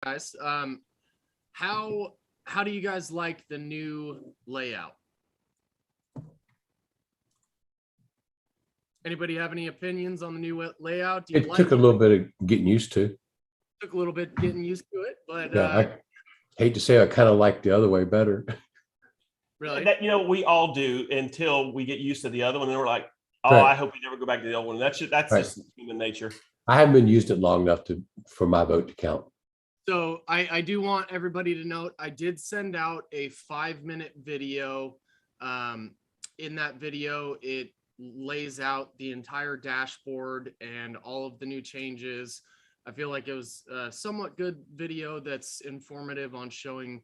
guys. How do you guys like the new layout? Anybody have any opinions on the new layout? Do you It like took a it? little bit of getting used to. Took a little bit getting used to it, but Yeah, I hate to say I kind of like the other way better. really, That, we all do until we get used to the other one. And then we're like, oh, Right. I hope we never go back to the old one. That's Right. just human nature. I haven't been used it long enough for my vote to count. so I do want everybody to note I did send out a 5-minute video. In that video, it lays out the entire dashboard and all of the new changes. I feel like it was a somewhat good video that's informative on showing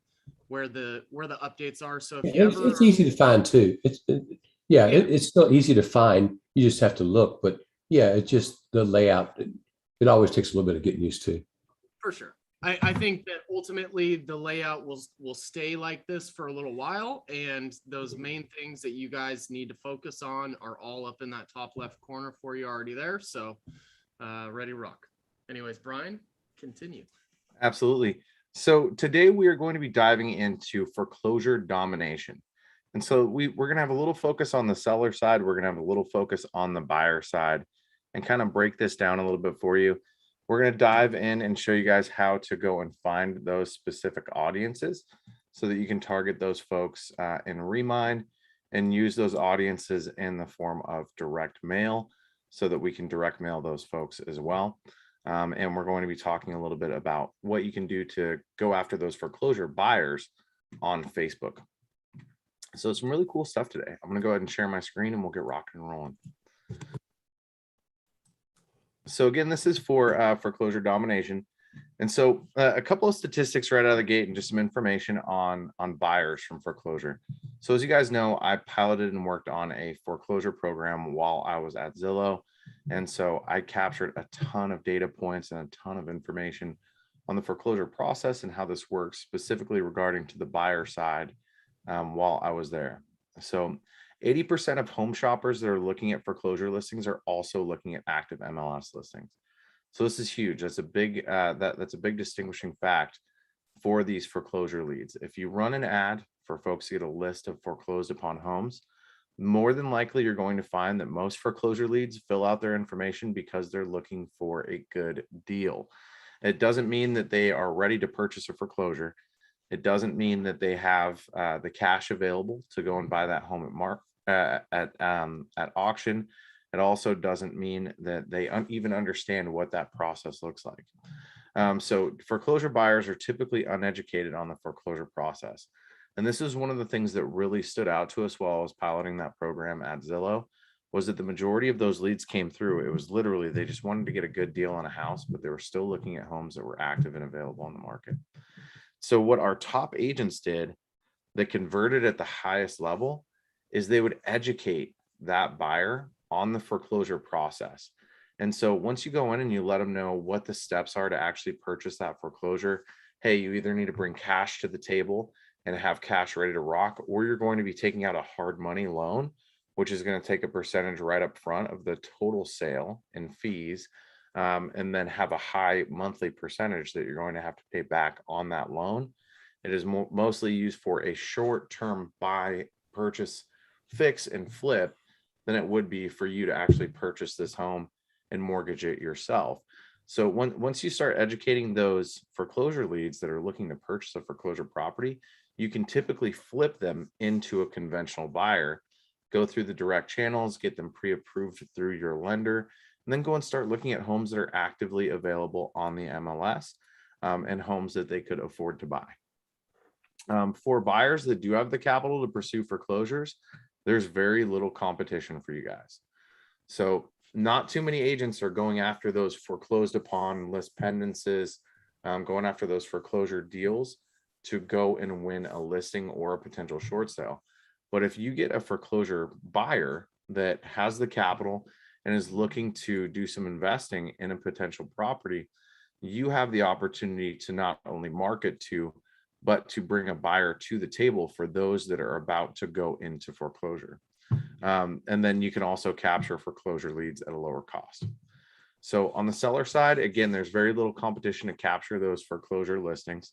where the updates are. So if you ever, It's easy to find too. It's still easy to find. You just have to look. But yeah, it's just the layout. It always takes a little bit of getting used to. for sure. I think that ultimately the layout will stay like this for a little while, and those main things that you guys need to focus on are all up in that top left corner for you already there. So ready to rock. Anyways, Brian, continue. Absolutely. So today we are going to be diving into foreclosure domination. And so we're going to have a little focus on the seller side. We're going to have a little focus on the buyer side and kind of break this down a little bit for you. We're going to dive in and show you guys how to go and find those specific audiences so that you can target those folks in Remind and use those audiences in the form of direct mail so that we can direct mail those folks as well. And we're going to be talking a little bit about what you can do to go after those foreclosure buyers on Facebook. So some really cool stuff today. I'm going to go ahead and share my screen and we'll get rocking and rolling. So again, this is for foreclosure domination. And so a couple of statistics right out of the gate and just some information on buyers from foreclosure. So as you guys know, I piloted and worked on a foreclosure program while I was at Zillow. And so I captured a ton of data points and a ton of information on the foreclosure process and how this works specifically regarding to the buyer side while I was there. So 80% of home shoppers that are looking at foreclosure listings are also looking at active MLS listings. So this is huge. That's a big that's a big distinguishing fact for these foreclosure leads. If you run an ad for folks to get a list of foreclosed upon homes, more than likely you're going to find that most foreclosure leads fill out their information because they're looking for a good deal. It doesn't mean that they are ready to purchase a foreclosure. It doesn't mean that they have the cash available to go and buy that home at auction. It also doesn't mean that they even understand what that process looks like. So foreclosure buyers are typically uneducated on the foreclosure process. And this is one of the things that really stood out to us while I was piloting that program at Zillow, was that the majority of those leads came through. It was literally, they just wanted to get a good deal on a house, but they were still looking at homes that were active and available on the market. So what our top agents did that converted at the highest level is they would educate that buyer on the foreclosure process. And so once you go in and you let them know what the steps are to actually purchase that foreclosure, hey, you either need to bring cash to the table and have cash ready to rock, or you're going to be taking out a hard money loan, which is going to take a percentage right up front of the total sale and fees, and then have a high monthly percentage that you're going to have to pay back on that loan. It is mostly used for a short-term buy, purchase, fix, and flip than it would be for you to actually purchase this home and mortgage it yourself. So once you start educating those foreclosure leads that are looking to purchase a foreclosure property, you can typically flip them into a conventional buyer, go through the direct channels, get them pre-approved through your lender, and then go and start looking at homes that are actively available on the MLS and homes that they could afford to buy. For buyers that do have the capital to pursue foreclosures, there's very little competition for you guys. So not too many agents are going after those foreclosed upon Lis Pendenses, going after those foreclosure deals to go and win a listing or a potential short sale. But if you get a foreclosure buyer that has the capital and is looking to do some investing in a potential property, you have the opportunity to not only market to, but to bring a buyer to the table for those that are about to go into foreclosure. And then you can also capture foreclosure leads at a lower cost. So on the seller side, again, there's very little competition to capture those foreclosure listings.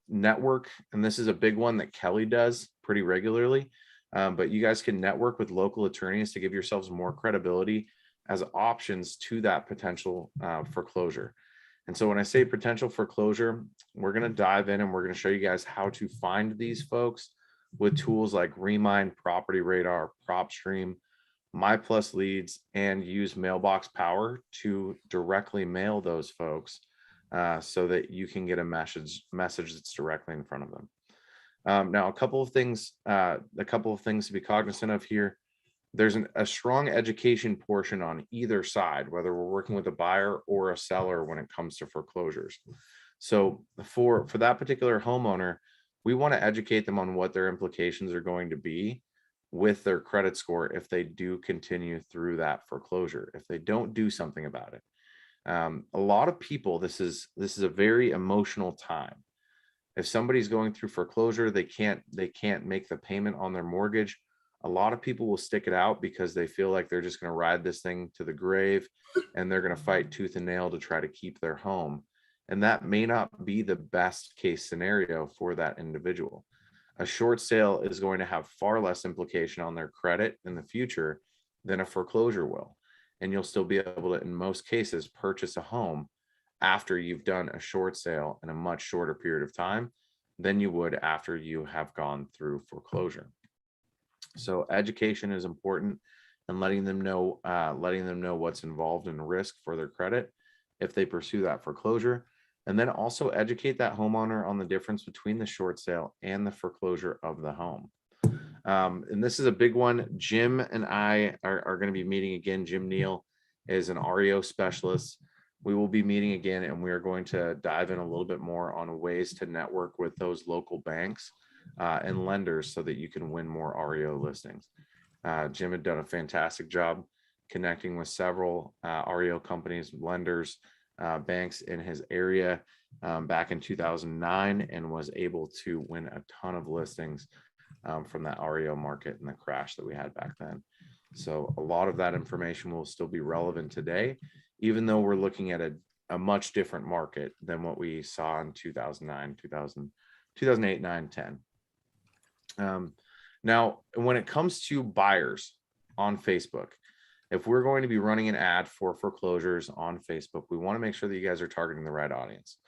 Network, and this is a big one that Kelly does pretty regularly, but you guys can network with local attorneys to give yourselves more credibility as options to that potential foreclosure. And so when I say potential foreclosure, we're going to dive in and we're going to show you guys how to find these folks with tools like Remind, Property Radar, PropStream, My Plus Leads, and use mailbox power to directly mail those folks so that you can get a message that's directly in front of them. Now, a couple of things to be cognizant of here. There's a strong education portion on either side, whether we're working with a buyer or a seller when it comes to foreclosures. So for that particular homeowner, we want to educate them on what their implications are going to be with their credit score if they do continue through that foreclosure, if they don't do something about it. A lot of people, this is a very emotional time. If somebody's going through foreclosure, they can't make the payment on their mortgage. A lot of people will stick it out because they feel like they're just going to ride this thing to the grave and they're going to fight tooth and nail to try to keep their home. And that may not be the best case scenario for that individual. A short sale is going to have far less implication on their credit in the future than a foreclosure will. And you'll still be able to, in most cases, purchase a home after you've done a short sale in a much shorter period of time than you would after you have gone through foreclosure. So education is important, and letting them know what's involved in risk for their credit if they pursue that foreclosure. And then also educate that homeowner on the difference between the short sale and the foreclosure of the home. And this is a big one. Jim and I are going to be meeting again. Jim Neal is an REO specialist. We will be meeting again, and we are going to dive in a little bit more on ways to network with those local banks and lenders so that you can win more REO listings. Jim had done a fantastic job connecting with several REO companies, lenders, banks in his area back in 2009, and was able to win a ton of listings from that REO market and the crash that we had back then. So a lot of that information will still be relevant today, even though we're looking at a much different market than what we saw in 2009, 2008, 9, 10. Now, when it comes to buyers on Facebook, if we're going to be running an ad for foreclosures on Facebook, we want to make sure that you guys are targeting the right audience.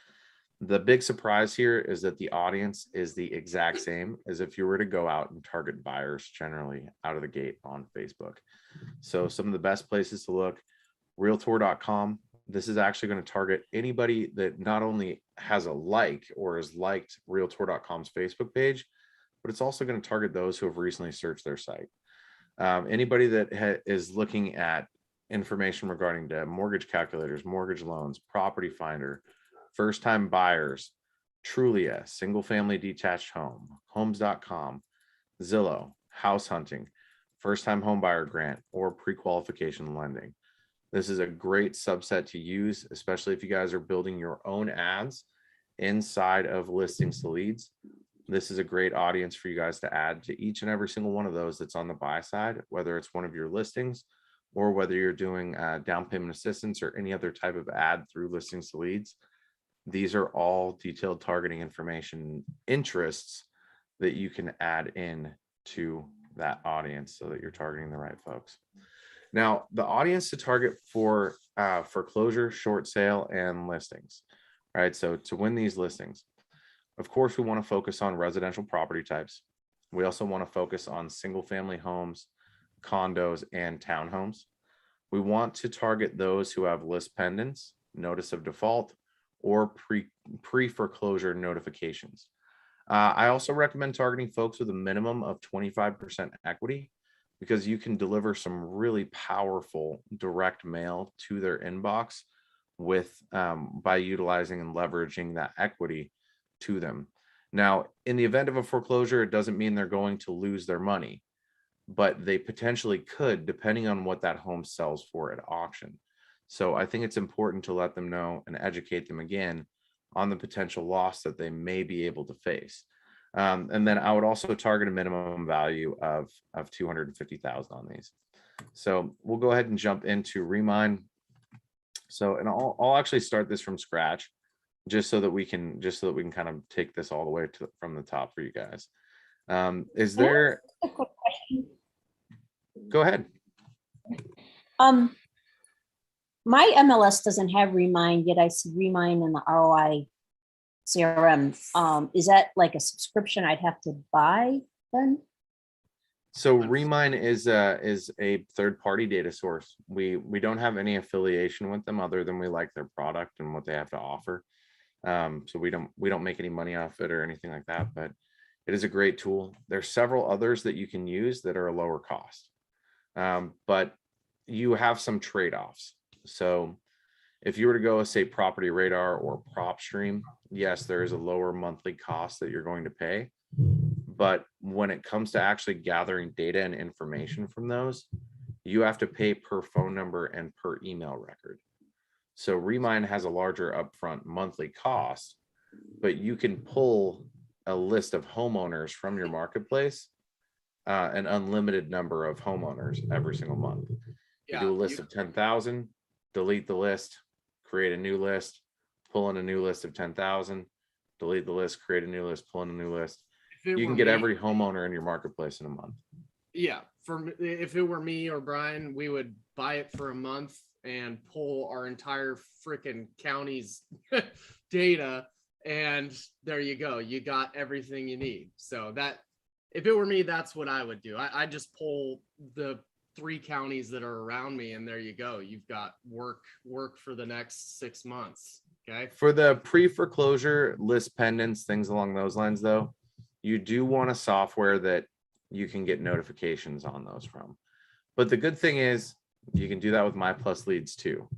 The big surprise here is that the audience is the exact same as if you were to go out and target buyers generally out of the gate on Facebook. So some of the best places to look, realtor.com. This is actually going to target anybody that not only has a like or has liked realtor.com's Facebook page, but it's also going to target those who have recently searched their site. Anybody that is looking at information regarding the mortgage calculators, mortgage loans, property finder, first-time buyers, Trulia, single-family detached home, homes.com, Zillow, house hunting, first-time home buyer grant, or pre-qualification lending. This is a great subset to use, especially if you guys are building your own ads inside of Listings to Leads. This is a great audience for you guys to add to each and every single one of those that's on the buy side, whether it's one of your listings or whether you're doing down payment assistance or any other type of ad through Listings to Leads. These are all detailed targeting information interests that you can add in to that audience so that you're targeting the right folks. Now, the audience to target for foreclosure, short sale, and listings, right? So to win these listings, of course, we want to focus on residential property types. We also want to focus on single family homes, condos, and townhomes. We want to target those who have lis pendens, notice of default, or pre-foreclosure notifications. I also recommend targeting folks with a minimum of 25% equity because you can deliver some really powerful direct mail to their inbox with by utilizing and leveraging that equity to them. Now, in the event of a foreclosure, it doesn't mean they're going to lose their money, but they potentially could, depending on what that home sells for at auction. So I think it's important to let them know and educate them again on the potential loss that they may be able to face. And then I would also target a minimum value of $250,000 on these. So we'll go ahead and jump into Remind. So, and I'll actually start this from scratch, just so that we can kind of take this all the way to from the top for you guys. Is there? A quick question. Go ahead. My MLS doesn't have Remind, yet I see Remind in the ROI CRM. Is that like a subscription I'd have to buy then? So Remind is a third-party data source. We don't have any affiliation with them other than we like their product and what they have to offer. So we don't make any money off it or anything like that, but it is a great tool. There's several others that you can use that are a lower cost, but you have some trade-offs. So if you were to go, say, Property Radar or PropStream, yes, there is a lower monthly cost that you're going to pay. But when it comes to actually gathering data and information from those, you have to pay per phone number and per email record. So Remind has a larger upfront monthly cost, but you can pull a list of homeowners from your marketplace, an unlimited number of homeowners every single month. You do a list of 10,000, delete the list, create a new list, pull in a new list of 10,000, delete the list, create a new list, pull in a new list. You can get every homeowner in your marketplace in a month. Yeah, if it were me or Brian, we would buy it for a month and pull our entire freaking county's data, and there you go. You got everything you need. So that, if it were me, that's what I would do. I just pull the 3 counties that are around me, and there you go. You've got work for the next 6 months. Okay. For the pre-foreclosure, Lis Pendens, things along those lines, though, you do want a software that you can get notifications on those from. But the good thing is you can do that with My Plus Leads too.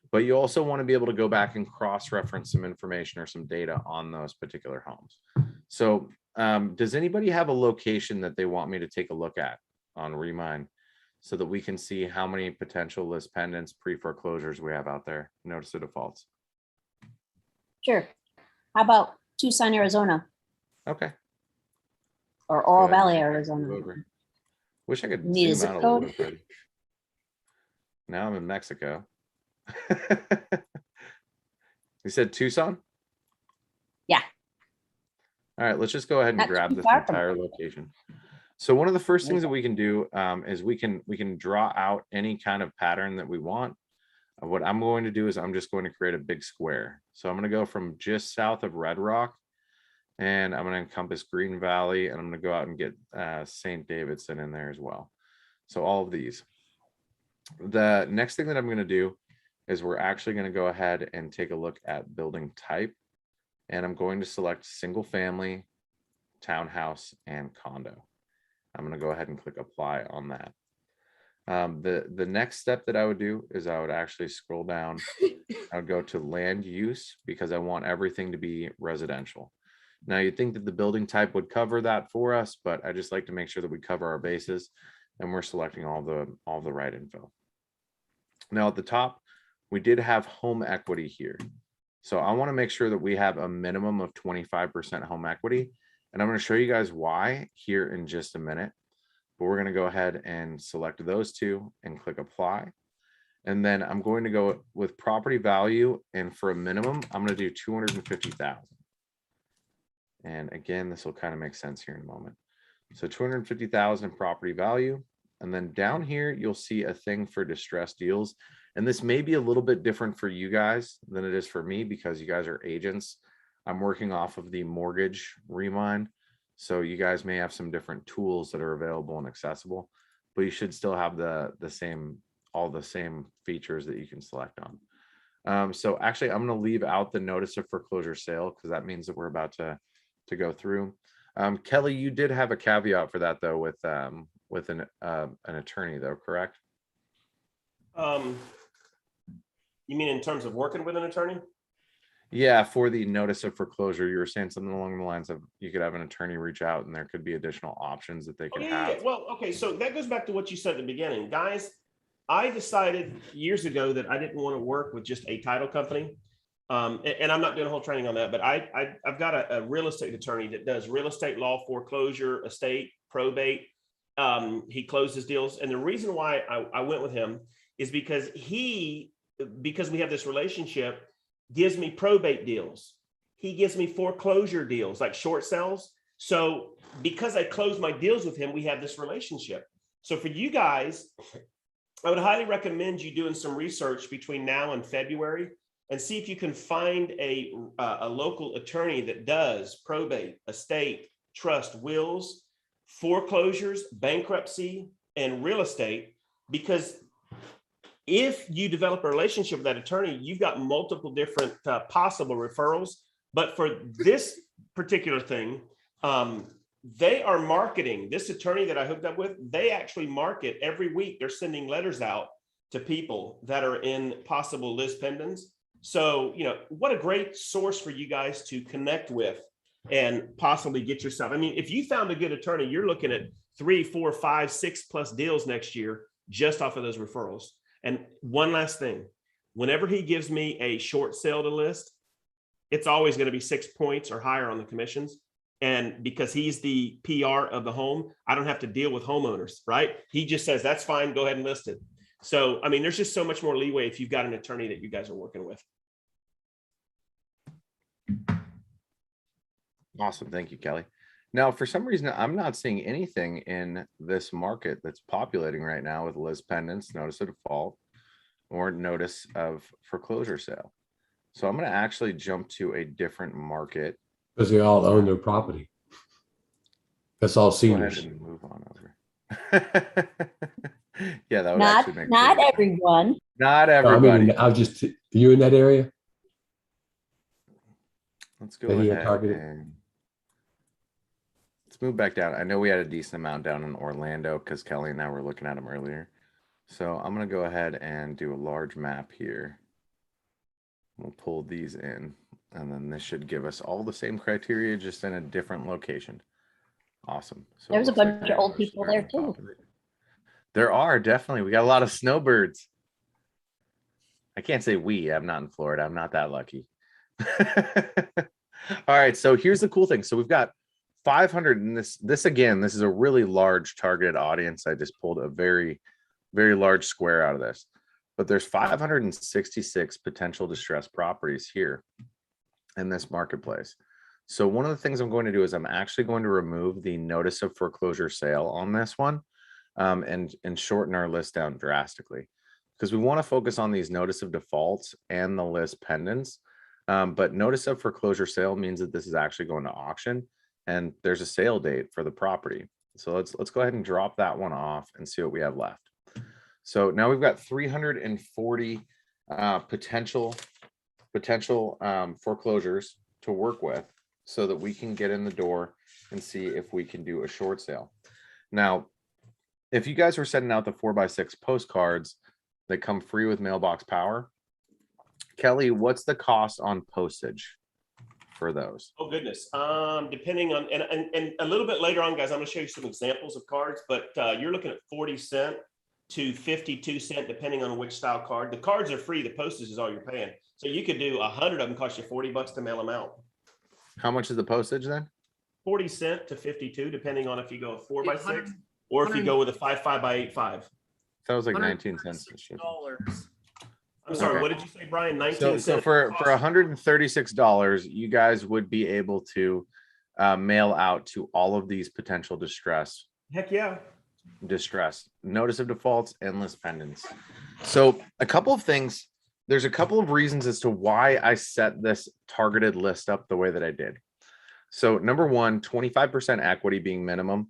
But you also want to be able to go back and cross-reference some information or some data on those particular homes. So does anybody have a location that they want me to take a look at on Remind so that we can see how many potential Lis Pendens pre-foreclosures we have out there? Notice the defaults. Sure. How about Tucson, Arizona, Okay. or Oro Go ahead. Valley, Arizona? Wish I could Need a zoom zip out a little code? bit further. Now I'm in Mexico. You said Tucson? Yeah. All right, let's just go ahead and Not grab too this far from entire location. So one of the first things that we can do is we can draw out any kind of pattern that we want. What I'm going to do is I'm just going to create a big square. So I'm going to go from just south of Red Rock, and I'm going to encompass Green Valley, and I'm going to go out and get St. Davidson in there as well. So all of these. The next thing that I'm going to do is we're actually going to go ahead and take a look at building type, and I'm going to select single family, townhouse, and condo. I'm going to go ahead and click apply on that. The next step that I would do is I would actually scroll down. I would go to land use because I want everything to be residential. Now you'd think that the building type would cover that for us, but I just like to make sure that we cover our bases and we're selecting all the right info. Now at the top, we did have home equity here. So I want to make sure that we have a minimum of 25% home equity. And I'm going to show you guys why here in just a minute. But we're going to go ahead and select those two and click apply. And then I'm going to go with property value. And for a minimum, I'm going to do 250,000. And again, this will kind of make sense here in a moment. So 250,000 property value. And then down here, you'll see a thing for distressed deals. And this may be a little bit different for you guys than it is for me because you guys are agents. I'm working off of the mortgage Remind. So you guys may have some different tools that are available and accessible, but you should still have all the same features that you can select on. So actually, I'm going to leave out the notice of foreclosure sale because that means that we're about to go through. Kelly, you did have a caveat for that though with an attorney though, correct? You mean in terms of working with an attorney? Yeah, for the notice of foreclosure, you were saying something along the lines of you could have an attorney reach out and there could be additional options that they could have. Well, okay, so that goes back to what you said at the beginning. Guys, I decided years ago that I didn't want to work with just a title company. And I'm not doing a whole training on that, but I've got a real estate attorney that does real estate law, foreclosure, estate, probate. He closes deals. And the reason why I went with him is because he because we have this relationship, gives me probate deals. He gives me foreclosure deals, like short sales. So because I close my deals with him, we have this relationship. So for you guys, I would highly recommend you doing some research between now and February and see if you can find a local attorney that does probate, estate, trust, wills, foreclosures, bankruptcy, and real estate. Because if you develop a relationship with that attorney, you've got multiple different possible referrals. But for this particular thing, they are marketing. This attorney that I hooked up with, they actually market every week. They're sending letters out to people that are in possible Lis Pendens. So, you know, what a great source for you guys to connect with and possibly get yourself. I mean, if you found a good attorney, you're looking at 3, 4, 5, 6+ deals next year just off of those referrals. And one last thing, whenever he gives me a short sale to list, it's always going to be 6 points or higher on the commissions. And because he's the PR of the home, I don't have to deal with homeowners, right? He just says, that's fine, go ahead and list it. So, I mean, there's just so much more leeway if you've got an attorney that you guys are working with. Awesome. Thank you, Kelly. Now, for some reason, I'm not seeing anything in this market that's populating right now with Lis Pendens, notice of default, or notice of foreclosure sale. So I'm going to actually jump to a different market. Because they all own their property. That's all Go ahead seniors. and move on over. Yeah, that would Not, actually make not sense. everyone. Not No, I everybody. mean, I was just, you in that area? Let's go that he had ahead targeted? and let's move back down. I know we had a decent amount down in Orlando because Kelly and I were looking at them earlier. So I'm going to go ahead and do a large map here. We'll pull these in, and then this should give us all the same criteria, just in a different location. Awesome. So There's a it looks like bunch of old we're people there starting to too. populate. There are definitely. We got a lot of snowbirds. I can't say we. I'm not in Florida. I'm not that lucky. All right. So here's the cool thing. So we've got 500 in this again. This is a really large targeted audience. I just pulled a very, very large square out of this. But there's 566 potential distressed properties here in this marketplace. So one of the things I'm going to do is I'm actually going to remove the notice of foreclosure sale on this one, and shorten our list down drastically, because we want to focus on these notice of defaults and the Lis Pendens. But notice of foreclosure sale means that this is actually going to auction, and there's a sale date for the property. So let's go ahead and drop that one off and see what we have left. So now we've got 340 potential foreclosures to work with, so that we can get in the door and see if we can do a short sale. Now, if you guys were sending out the 4x6 postcards that come free with mailbox power, Kelly, what's the cost on postage for those? Oh goodness. Depending on, and a little bit later on, guys, I'm going to show you some examples of cards, but you're looking at 40 cents to 52 cents, depending on which style card. The cards are free. The postage is all you're paying. So you could do 100 of them, cost you $40 to mail them out. How much is the postage then? 40 cents to 52, depending on if you go 4x6 or if you go with a 5.5x8.5. That was like 19 cents. I'm sorry, Okay. what did you say, Brian? 19 So cents. for $136, you guys would be able to mail out to all of these potential distress notice of defaults and Lis Pendens. So a couple of things. There's a couple of reasons as to why I set this targeted list up the way that I did. So number one, 25% equity being minimum,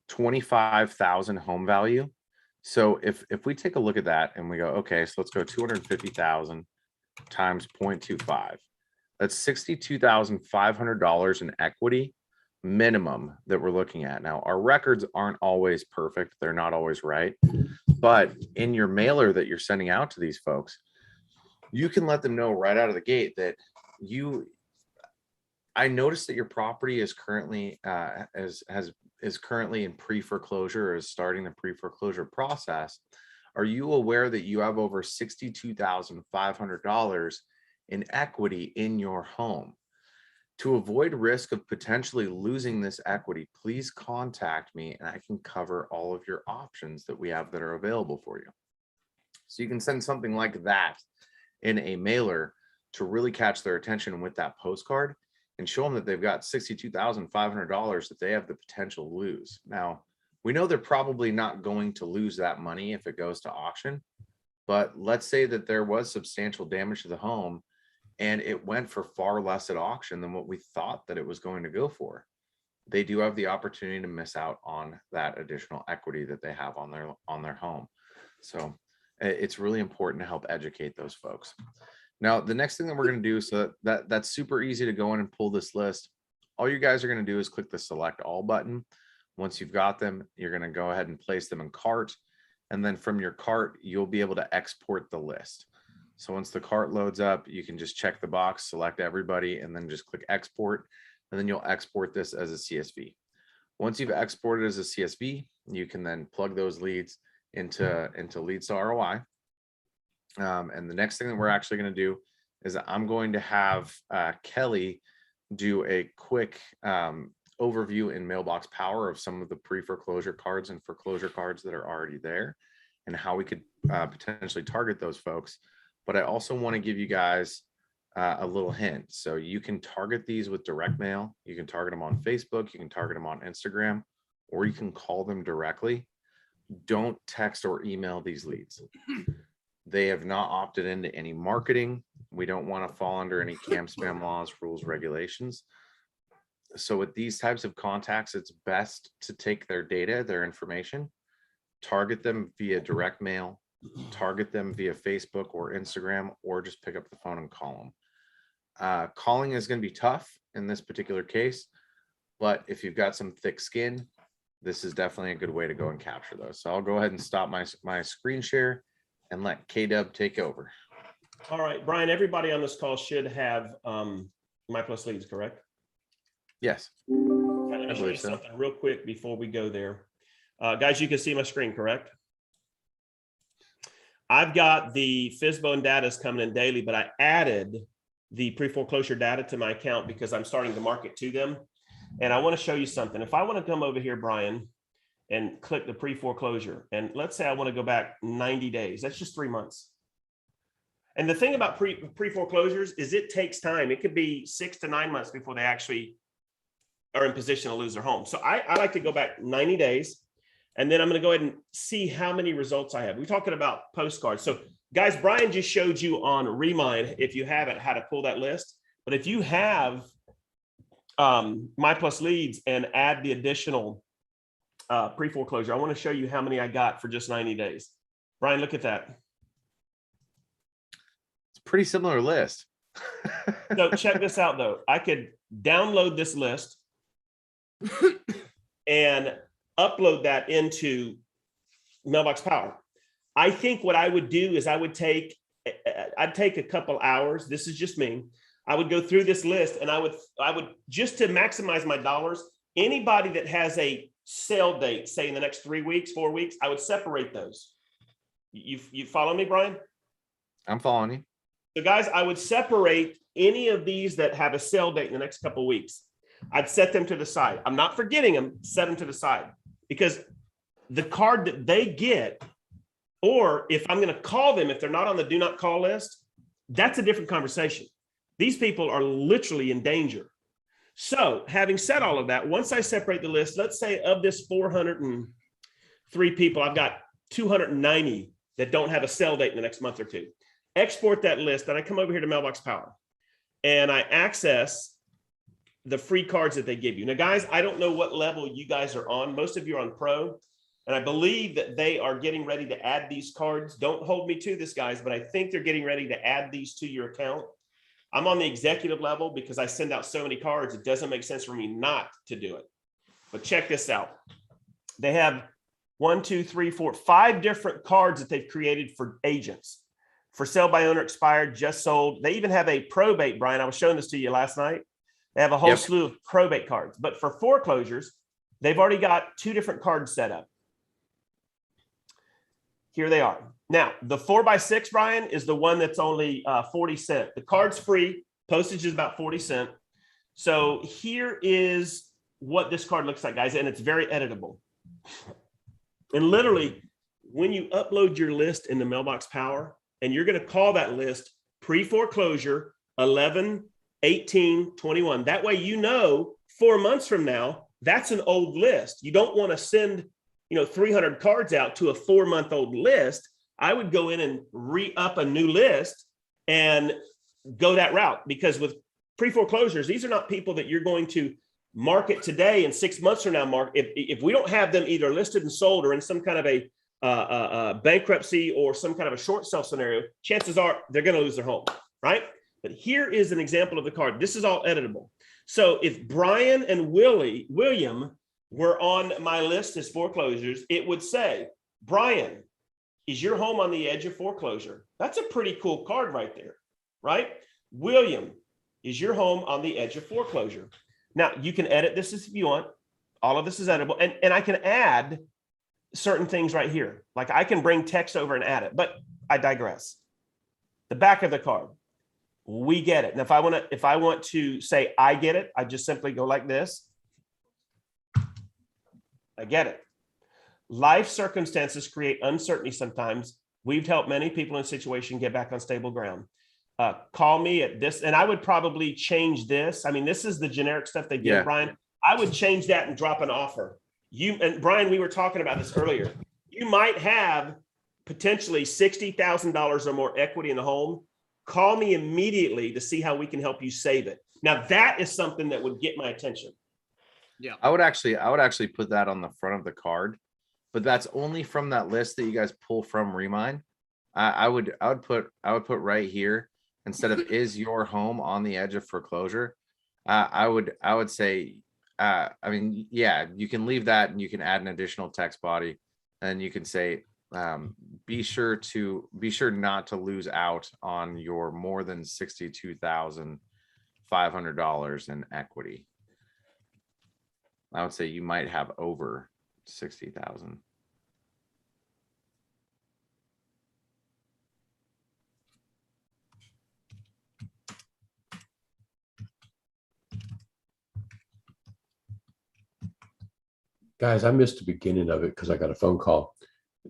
25,000 home value. So if we take a look at that and we go, okay, so let's go 250,000 times 0.25. That's $62,500 in equity minimum that we're looking at. Now, our records aren't always perfect. They're not always right. But in your mailer that you're sending out to these folks, you can let them know right out of the gate that I noticed that your property is currently is currently in pre-foreclosure, or is starting the pre-foreclosure process. Are you aware that you have over $62,500 in equity in your home? To avoid risk of potentially losing this equity, please contact me and I can cover all of your options that we have that are available for you. So you can send something like that in a mailer to really catch their attention with that postcard and show them that they've got $62,500 that they have the potential to lose. Now, we know they're probably not going to lose that money if it goes to auction, but let's say that there was substantial damage to the home and it went for far less at auction than what we thought that it was going to go for. They do have the opportunity to miss out on that additional equity that they have on their home. So it's really important to help educate those folks. Now, the next thing that we're going to do, so that's super easy to go in and pull this list. All you guys are going to do is click the select all button. Once you've got them, you're going to go ahead and place them in cart. And then from your cart, you'll be able to export the list. So once the cart loads up, you can just check the box, select everybody, and then just click export. And then you'll export this as a CSV. Once you've exported as a CSV, you can then plug those leads into Leads to ROI. And the next thing that we're actually going to do is I'm going to have Kelly do a quick overview in Mailbox Power of some of the pre-foreclosure cards and foreclosure cards that are already there and how we could potentially target those folks. But I also want to give you guys a little hint. So you can target these with direct mail. You can target them on Facebook. You can target them on Instagram, or you can call them directly. Don't text or email these leads. They have not opted into any marketing. We don't want to fall under any CAM spam laws, rules, regulations. So with these types of contacts, it's best to take their data, their information, target them via direct mail, target them via Facebook or Instagram, or just pick up the phone and call them. Calling is going to be tough in this particular case, but if you've got some thick skin, this is definitely a good way to go and capture those. So I'll go ahead and stop my screen share and let K-Dub take over. All right, Brian, everybody on this call should have My Plus Leads, correct? Yes. Let me show you something real quick before we go there. Guys, you can see my screen, correct? I've got the FSBO and data is coming in daily, but I added the pre-foreclosure data to my account because I'm starting to market to them. And I want to show you something. If I want to come over here, Brian, and click the pre-foreclosure, and let's say I want to go back 90 days, that's just 3 months. And the thing about pre-foreclosures is it takes time. It could be 6 to 9 months before they actually are in position to lose their home. So I like to go back 90 days, and then I'm going to go ahead and see how many results I have. We're talking about postcards. So guys, Brian just showed you on Remind, if you haven't, how to pull that list. But if you have My Plus Leads and add the additional pre-foreclosure, I want to show you how many I got for just 90 days. Brian, look at that. It's a pretty similar list. So check this out though. I could download this list and upload that into Mailbox Power. I think what I would do is I'd take a couple hours. This is just me. I would go through this list and I would just to maximize my dollars, anybody that has a sale date, say in the next 3 weeks, 4 weeks, I would separate those. You follow me, Brian? I'm following you. So guys, I would separate any of these that have a sale date in the next couple of weeks. I'd set them to the side. I'm not forgetting them, set them to the side, because the card that they get, or if I'm going to call them, if they're not on the do not call list, that's a different conversation. These people are literally in danger. So having said all of that, once I separate the list, let's say of this 403 people, I've got 290 that don't have a sell date in the next month or two. Export that list, and I come over here to Mailbox Power and I access the free cards that they give you. Now, guys, I don't know what level you guys are on. Most of you are on Pro, and I believe that they are getting ready to add these cards. Don't hold me to this, guys, but I think they're getting ready to add these to your account. I'm on the executive level because I send out so many cards. It doesn't make sense for me not to do it. But check this out. They have 1, 2, 3, 4, 5 different cards that they've created for agents. For sale by owner, expired, just sold. They even have a probate, Brian. I was showing this to you last night. They have a whole slew of probate cards. But for foreclosures, they've already got 2 different cards set up. Here they are. Now, the 4x6, Brian, is the one that's only 40 cents. The card's free. Postage is about 40 cents. So here is what this card looks like, guys, and it's very editable. And literally, when you upload your list into Mailbox Power, and you're going to call that list pre-foreclosure 11/18/21. That way, 4 months from now, that's an old list. You don't want to send 300 cards out to a 4-month-old list. I would go in and re-up a new list and go that route, because with pre-foreclosures, these are not people that you're going to market today and 6 months from now. If we don't have them either listed and sold or in some kind of a bankruptcy or some kind of a short sale scenario, chances are they're going to lose their home, right? But here is an example of the card. This is all editable. So if Brian and William were on my list as foreclosures, it would say, Brian, is your home on the edge of foreclosure? That's a pretty cool card right there, right? William, is your home on the edge of foreclosure? Now, you can edit this if you want. All of this is editable. And I can add certain things right here. Like I can bring text over and add it, but I digress. The back of the card, we get it. And if I want to say I get it, I just simply go like this. I get it. Life circumstances create uncertainty sometimes. We've helped many people in a situation get back on stable ground. Call me at this, and I would probably change this. I mean, this is the generic stuff they give, Brian. I would change that and drop an offer. And Brian, we were talking about this earlier. You might have potentially $60,000 or more equity in the home. Call me immediately to see how we can help you save it. Now, that is something that would get my attention. Yeah. I would actually put that on the front of the card, but that's only from that list that you guys pull from Remind. I would put right here, instead of is your home on the edge of foreclosure. I would say, I mean, yeah, you can leave that and you can add an additional text body, and you can say, be sure not to lose out on your more than $62,500 in equity. I would say you might have over 60,000. Guys, I missed the beginning of it because I got a phone call.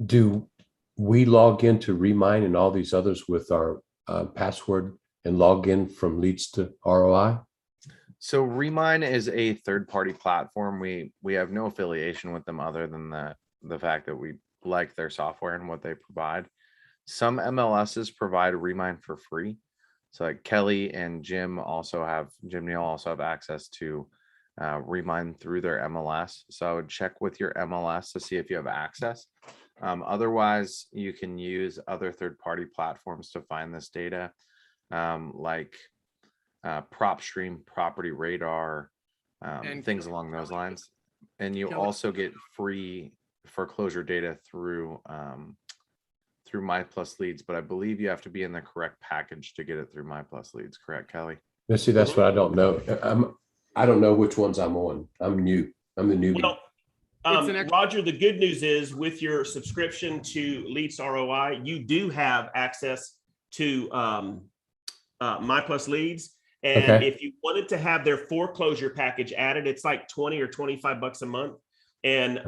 Do we log into Remind and all these others with our password and log in from Leads to ROI? So Remind is a third-party platform. We have no affiliation with them other than the fact that we like their software and what they provide. Some MLSs provide Remind for free. So like Kelly and Jim Neal also have access to Remind through their MLS. So I would check with your MLS to see if you have access. Otherwise, you can use other third-party platforms to find this data, like PropStream, Property Radar, And things along those lines. And you also get free foreclosure data through My Plus Leads, but I believe you have to be in the correct package to get it through My Plus Leads. Correct, Kelly? Now, see, that's what I don't know. I don't know which ones I'm on. I'm new. I'm the newbie. Well, Roger, the good news is with your subscription to Leads ROI, you do have access to My Plus Leads. And if you wanted to have their foreclosure package added, it's like 20 or 25 bucks a month. And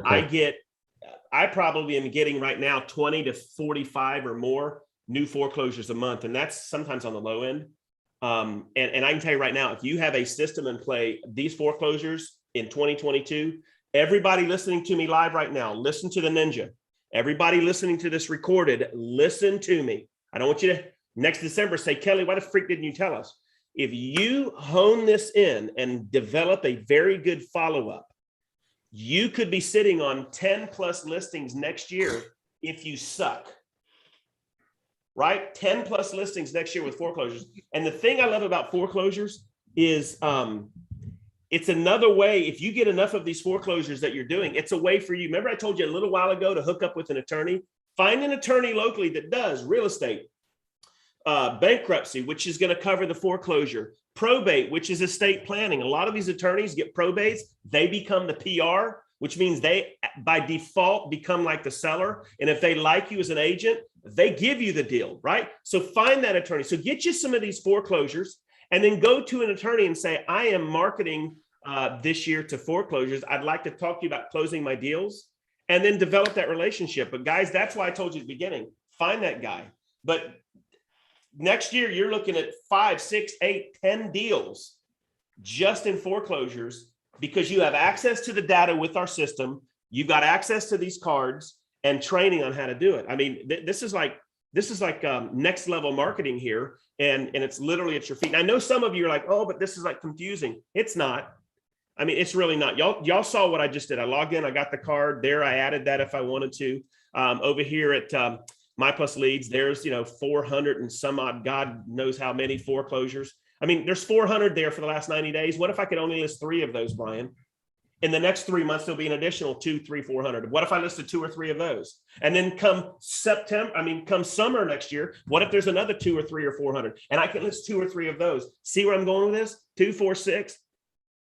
I probably am getting right now 20 to 45 or more new foreclosures a month. And that's sometimes on the low end. And I can tell you right now, if you have a system in play, these foreclosures in 2022, everybody listening to me live right now, listen to the Ninja. Everybody listening to this recorded, listen to me. I don't want you to next December say, Kelly, why the freak didn't you tell us? If you hone this in and develop a very good follow-up, you could be sitting on 10 plus listings next year if you suck. Right? 10 plus listings next year with foreclosures. And the thing I love about foreclosures is it's another way. If you get enough of these foreclosures that you're doing, it's a way for you. Remember I told you a little while ago to hook up with an attorney? Find an attorney locally that does real estate, bankruptcy, which is going to cover the foreclosure, probate, which is estate planning. A lot of these attorneys get probates. They become the PR, which means they by default become like the seller. And if they like you as an agent, they give you the deal, right? So find that attorney. So get you some of these foreclosures and then go to an attorney and say, I am marketing this year to foreclosures. I'd like to talk to you about closing my deals, and then develop that relationship. But guys, that's why I told you at the beginning, find that guy. But next year, you're looking at 5, 6, 8, 10 deals just in foreclosures because you have access to the data with our system. You've got access to these cards and training on how to do it. I mean, this is like next level marketing here. And it's literally at your feet. And I know some of you are like, oh, but this is like confusing. It's not. I mean, it's really not. Y'all saw what I just did. I logged in, I got the card there. I added that if I wanted to. Over here at My Plus Leads, there's 400 and some odd, God knows how many foreclosures. I mean, there's 400 there for the last 90 days. What if I could only list 3 of those, Brian? In the next 3 months, there'll be an additional 2, 3, 400. What if I listed 2 or 3 of those? And then come summer next year, what if there's another 2 or 3 or 400? And I can list 2 or 3 of those. See where I'm going with this? 2, 4, 6.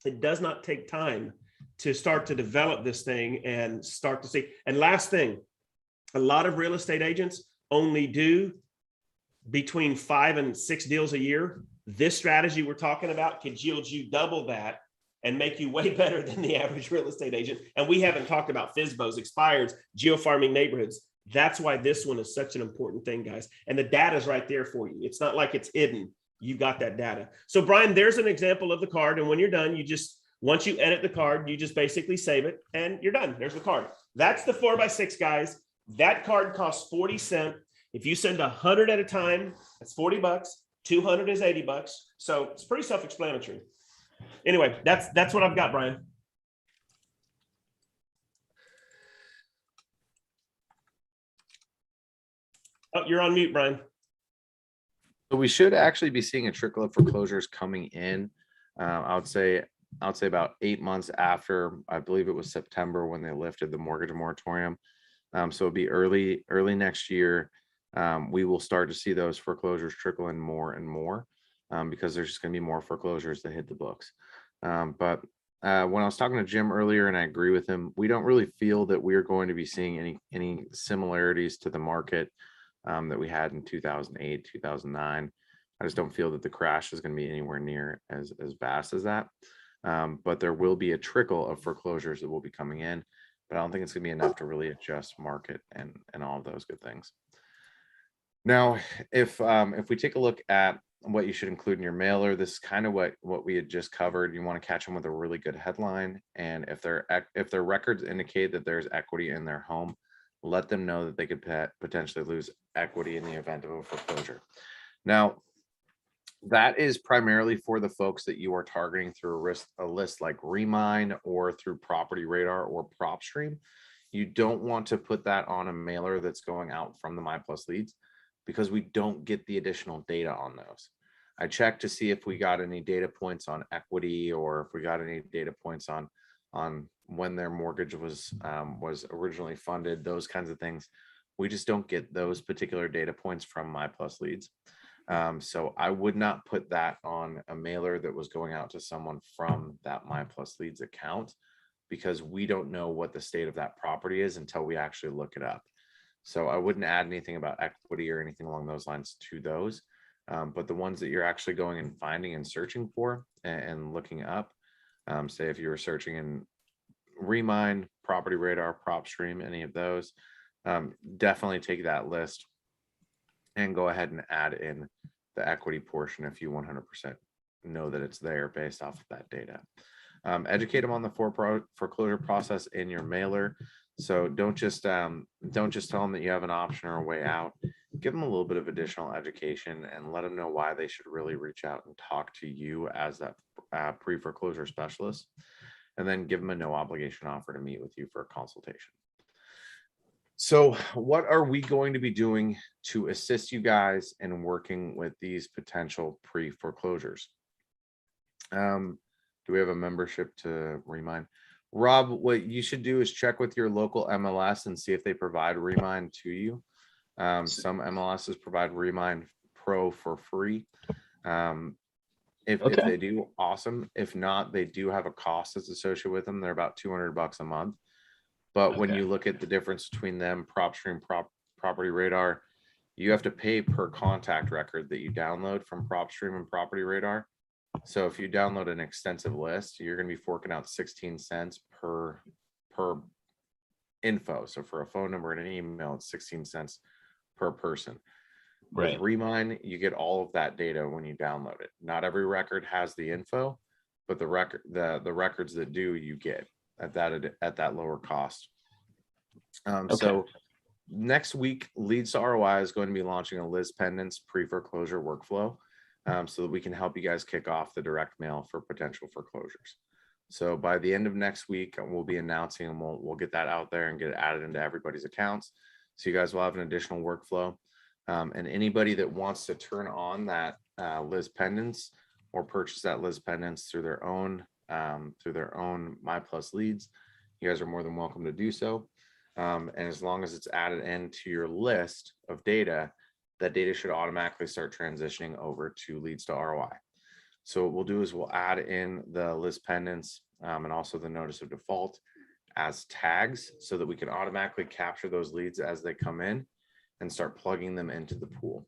It does not take time to start to develop this thing and start to see. And last thing, a lot of real estate agents only do between 5 and 6 deals a year. This strategy we're talking about could yield you double that and make you way better than the average real estate agent. And we haven't talked about FSBOs, expireds, geofarming neighborhoods. That's why this one is such an important thing, guys. And the data is right there for you. It's not like it's hidden. You got that data. So Brian, there's an example of the card. And when you're done, once you edit the card, you just basically save it and you're done. There's the card. That's the 4x6, guys. That card costs 40 cents. If you send 100 at a time, that's $40. 200 is $80. So it's pretty self-explanatory. Anyway, that's what I've got, Brian. Oh, you're on mute, Brian. So we should actually be seeing a trickle of foreclosures coming in. I would say about 8 months after, I believe it was September when they lifted the mortgage moratorium. So it'll be early next year. We will start to see those foreclosures trickle in more and more because there's just going to be more foreclosures that hit the books. But when I was talking to Jim earlier, and I agree with him, we don't really feel that we're going to be seeing any similarities to the market that we had in 2008, 2009. I just don't feel that the crash is going to be anywhere near as vast as that. But there will be a trickle of foreclosures that will be coming in, but I don't think it's going to be enough to really adjust market and all of those good things. Now, if we take a look at what you should include in your mailer, this is kind of what we had just covered. You want to catch them with a really good headline, and if their records indicate that there's equity in their home, let them know that they could potentially lose equity in the event of a foreclosure. Now, that is primarily for the folks that you are targeting through a list like Remine or through Property Radar or PropStream. You don't want to put that on a mailer that's going out from the My Plus Leads, because we don't get the additional data on those. I checked to see if we got any data points on equity, or if we got any data points on when their mortgage was originally funded, those kinds of things. We just don't get those particular data points from My Plus Leads. So I would not put that on a mailer that was going out to someone from that My Plus Leads account, because we don't know what the state of that property is until we actually look it up. So I wouldn't add anything about equity or anything along those lines to those. But the ones that you're actually going and finding and searching for and looking up, say if you were searching in Remine, Property Radar, PropStream, any of those, definitely take that list and go ahead and add in the equity portion if you 100% know that it's there based off of that data. Educate them on the foreclosure process in your mailer. So don't just tell them that you have an option or a way out. Give them a little bit of additional education and let them know why they should really reach out and talk to you as that pre-foreclosure specialist, and then give them a no obligation offer to meet with you for a consultation. So what are we going to be doing to assist you guys in working with these potential pre-foreclosures? Do we have a membership to Remine? Rob, what you should do is check with your local MLS and see if they provide Remine to you. Some MLSs provide Remine Pro for free. If they do, awesome. If not, they do have a cost that's associated with them. They're about $200 a month. But when you look at the difference between them, PropStream, Property Radar, you have to pay per contact record that you download from PropStream and Property Radar. So if you download an extensive list, you're going to be forking out 16 cents per info. So for a phone number and an email, it's 16 cents per person. With Remine, you get all of that data when you download it. Not every record has the info, but the records that do, you get at that lower cost. So next week, Leads to ROI is going to be launching a Lis Pendens pre-foreclosure workflow, so that we can help you guys kick off the direct mail for potential foreclosures. So by the end of next week, we'll be announcing, and we'll get that out there and get it added into everybody's accounts. So you guys will have an additional workflow. And anybody that wants to turn on that Lis Pendens or purchase that Lis Pendens through their own My Plus Leads, you guys are more than welcome to do so. And as long as it's added into your list of data, that data should automatically start transitioning over to Leads to ROI. So what we'll do is we'll add in the Lis Pendens and also the notice of default as tags so that we can automatically capture those leads as they come in and start plugging them into the pool.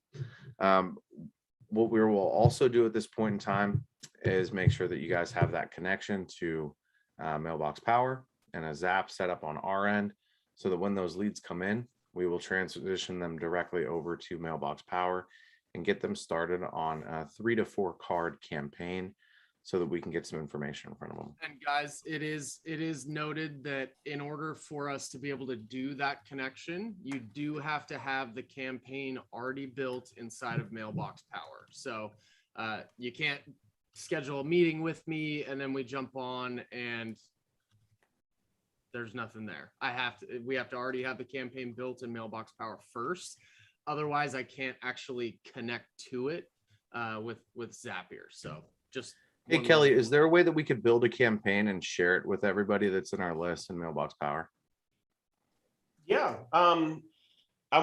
What we will also do at this point in time is make sure that you guys have that connection to Mailbox Power and a Zap set up on our end, so that when those leads come in, we will transition them directly over to Mailbox Power and get them started on a 3 to 4 card campaign so that we can get some information in front of them. And guys, it is noted that in order for us to be able to do that connection, you do have to have the campaign already built inside of Mailbox Power. So you can't schedule a meeting with me and then we jump on and there's nothing there. We have to already have the campaign built in Mailbox Power first. Otherwise, I can't actually connect to it with Zapier. So just. Hey, Kelly, is there a way that we could build a campaign and share it with everybody that's in our list in Mailbox Power? Yeah. I'm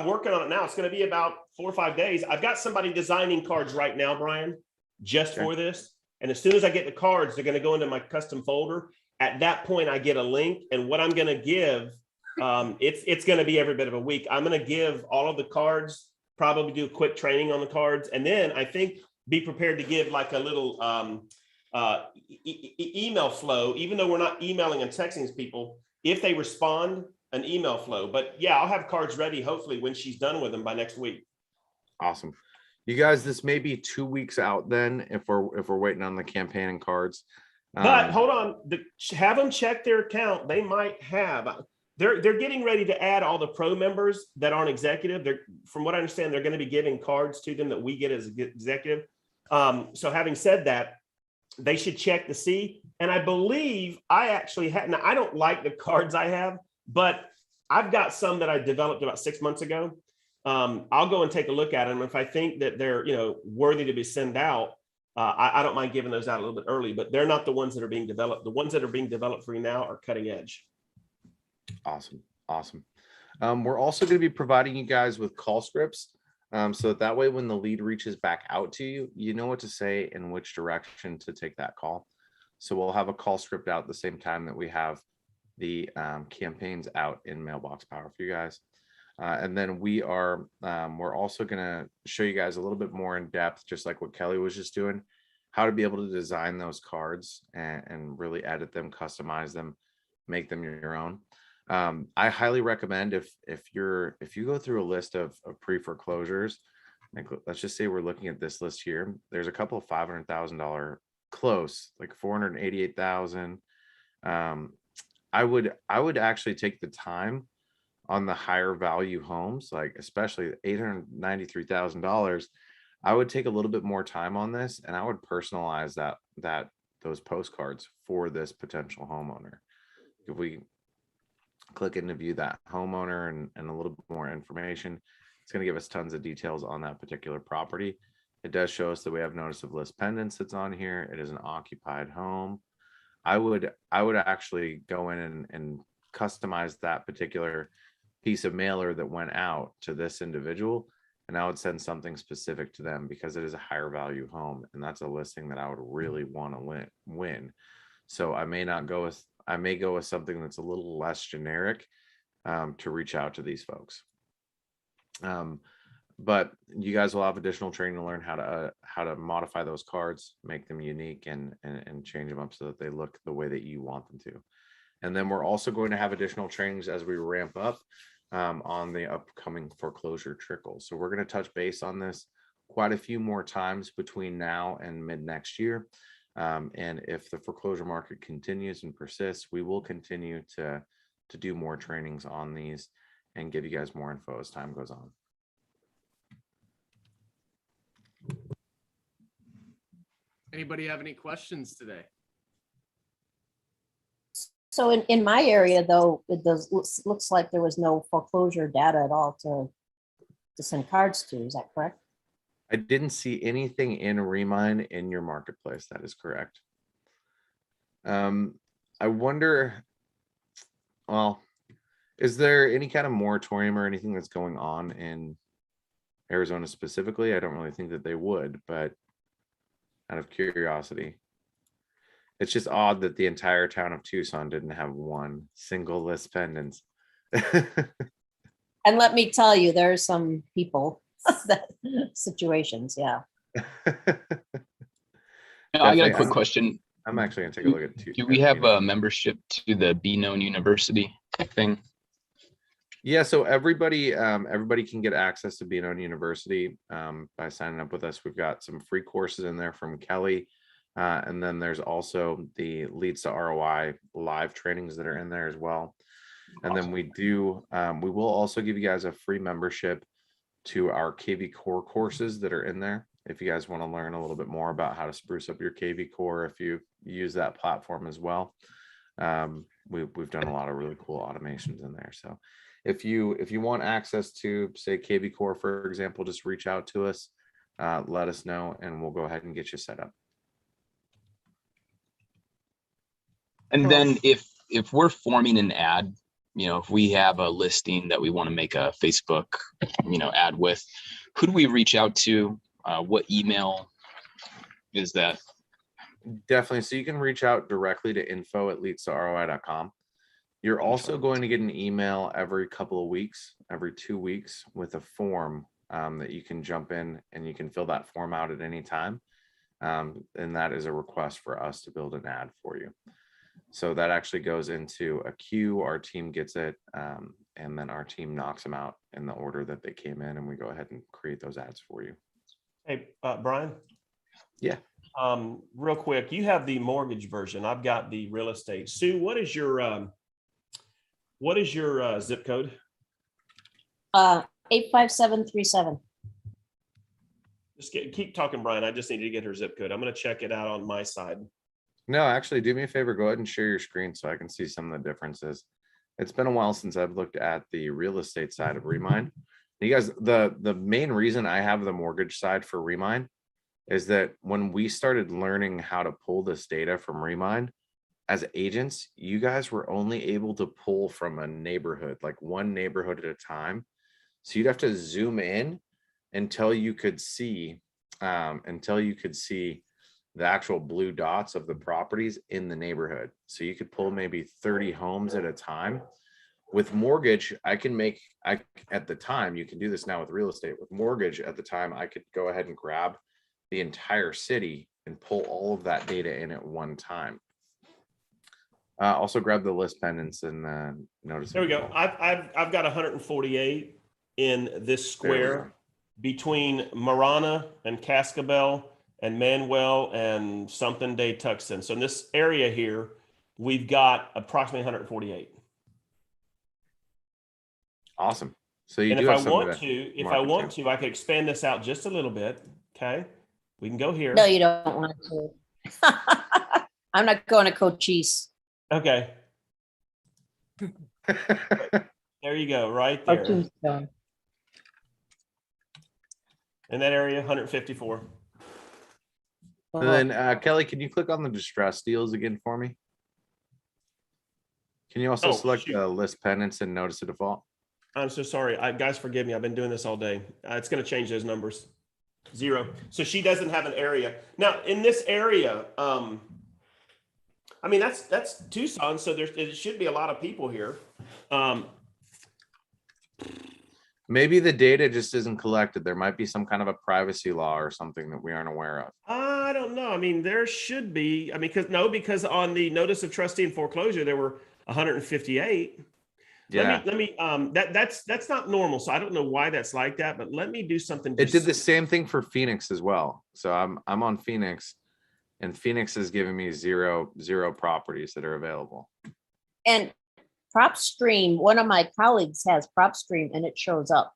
working on it now. It's going to be about 4 or 5 days. I've got somebody designing cards right now, Brian, just for this. And as soon as I get the cards, they're going to go into my custom folder. At that point, I get a link, and what I'm going to give, it's going to be every bit of a week. I'm going to give all of the cards, probably do a quick training on the cards. And then I think be prepared to give like a little, email flow, even though we're not emailing and texting people, if they respond, an email flow. But yeah, I'll have cards ready hopefully when she's done with them by next week. Awesome. You guys, this may be 2 weeks out then if we're waiting on the campaign and cards. But hold on, have them check their account. They might have. They're getting ready to add all the pro members that aren't executive. From what I understand, they're going to be giving cards to them that we get as executive. So having said that, they should check to see. And I believe I actually had, now I don't like the cards I have, but I've got some that I developed about 6 months ago. I'll go and take a look at them. If I think that they're, worthy to be sent out, I don't mind giving those out a little bit early, but they're not the ones that are being developed. The ones that are being developed for you now are cutting edge. Awesome. We're also going to be providing you guys with call scripts. So that way, when the lead reaches back out to you, you know what to say and which direction to take that call. So we'll have a call script out at the same time that we have the campaigns out in Mailbox Power for you guys. And then we're also going to show you guys a little bit more in depth, just like what Kelly was just doing, how to be able to design those cards and really edit them, customize them, make them your own. I highly recommend if you go through a list of pre-foreclosures, like let's just say we're looking at this list here, there's a couple of $500,000 close, like 488,000. I would actually take the time on the higher value homes, like especially $893,000. I would take a little bit more time on this, and I would personalize those postcards for this potential homeowner. If we click into view that homeowner and a little bit more information, it's going to give us tons of details on that particular property. It does show us that we have notice of Lis Pendens that's on here. It is an occupied home. I would actually go in and customize that particular piece of mailer that went out to this individual, and I would send something specific to them because it is a higher value home, and that's a listing that I would really want to win. So I may go with something that's a little less generic to reach out to these folks. But you guys will have additional training to learn how to modify those cards, make them unique, and change them up so that they look the way that you want them to. And then we're also going to have additional trainings as we ramp up. on the upcoming foreclosure trickle. So we're going to touch base on this quite a few more times between now and mid next year. And if the foreclosure market continues and persists, we will continue to do more trainings on these and give you guys more info as time goes on. Anybody have any questions today? So in my area though, it looks like there was no foreclosure data at all to send cards to. Is that correct? I didn't see anything in Remind in your marketplace. That is correct. I wonder, well, is there any kind of moratorium or anything that's going on in Arizona specifically? I don't really think that they would, but out of curiosity, it's just odd that the entire town of Tucson didn't have one single Lis Pendens. And let me tell you, there are some people that situations, yeah. I got a quick question. I'm actually gonna take a look at Do we have a membership to the Be Known University thing? Yeah, so everybody can get access to Be Known University by signing up with us. We've got some free courses in there from Kelly. And then there's also the Leads to ROI live trainings that are in there as well. And then we will also give you guys a free membership to our KV Core courses that are in there. If you guys want to learn a little bit more about how to spruce up your KV Core, if you use that platform as well. We've done a lot of really cool automations in there. So if you want access to, say, KV Core, for example, just reach out to us, let us know, and we'll go ahead and get you set up. And then if we're forming an ad, if we have a listing that we want to make a Facebook, ad with, who do we reach out to? What email is that? Definitely. So you can reach out directly to info@leads2roi.com. You're also going to get an email every couple of weeks, every 2 weeks, with a form that you can jump in and you can fill that form out at any time. And that is a request for us to build an ad for you. So that actually goes into a queue. Our team gets it, and then our team knocks them out in the order that they came in, and we go ahead and create those ads for you. Hey, Brian. Yeah. Real quick, you have the mortgage version. I've got the real estate. Sue, what is your zip code? 85737. Just keep talking, Brian. I just need to get her zip code. I'm going to check it out on my side. No, actually, do me a favor. Go ahead and share your screen so I can see some of the differences. It's been a while since I've looked at the real estate side of Remind. You guys, the main reason I have the mortgage side for Remind is that when we started learning how to pull this data from Remind, as agents, you guys were only able to pull from a neighborhood, like one neighborhood at a time. So you'd have to zoom in until you could see the actual blue dots of the properties in the neighborhood. So you could pull maybe 30 homes at a time. With mortgage, at the time, you can do this now with real estate. With mortgage, at the time, I could go ahead and grab the entire city and pull all of that data in at one time. Also grab the Lis Pendens and notice. There we go. I've got 148 in this square between Marana and Cascabel and Manuel and something de Tucson. So in this area here, we've got approximately 148. Awesome. So you and do if have I want to, I could expand this out just a little bit. Okay. We can go here. No, you don't want to. I'm not going to Cochise. Okay. There you go, right there. In that area, 154. And then Kelly, can you click on the distress deals again for me? Can you also select the Lis Pendens and notice the default? I'm so sorry. Guys, forgive me. I've been doing this all day. It's going to change those numbers. 0. So she doesn't have an area. Now, in this area, I mean, that's Tucson, so it should be a lot of people here. Maybe the data just isn't collected. There might be some kind of a privacy law or something that we aren't aware of. I don't know. I mean, there should be. I mean, because on the notice of trustee and foreclosure, there were 158. Yeah, Let me that's not normal. So I don't know why that's like that, but let me do something. it did the same thing for Phoenix as well. So I'm on Phoenix, and Phoenix is giving me zero properties that are available. And PropStream, one of my colleagues has PropStream and it shows up.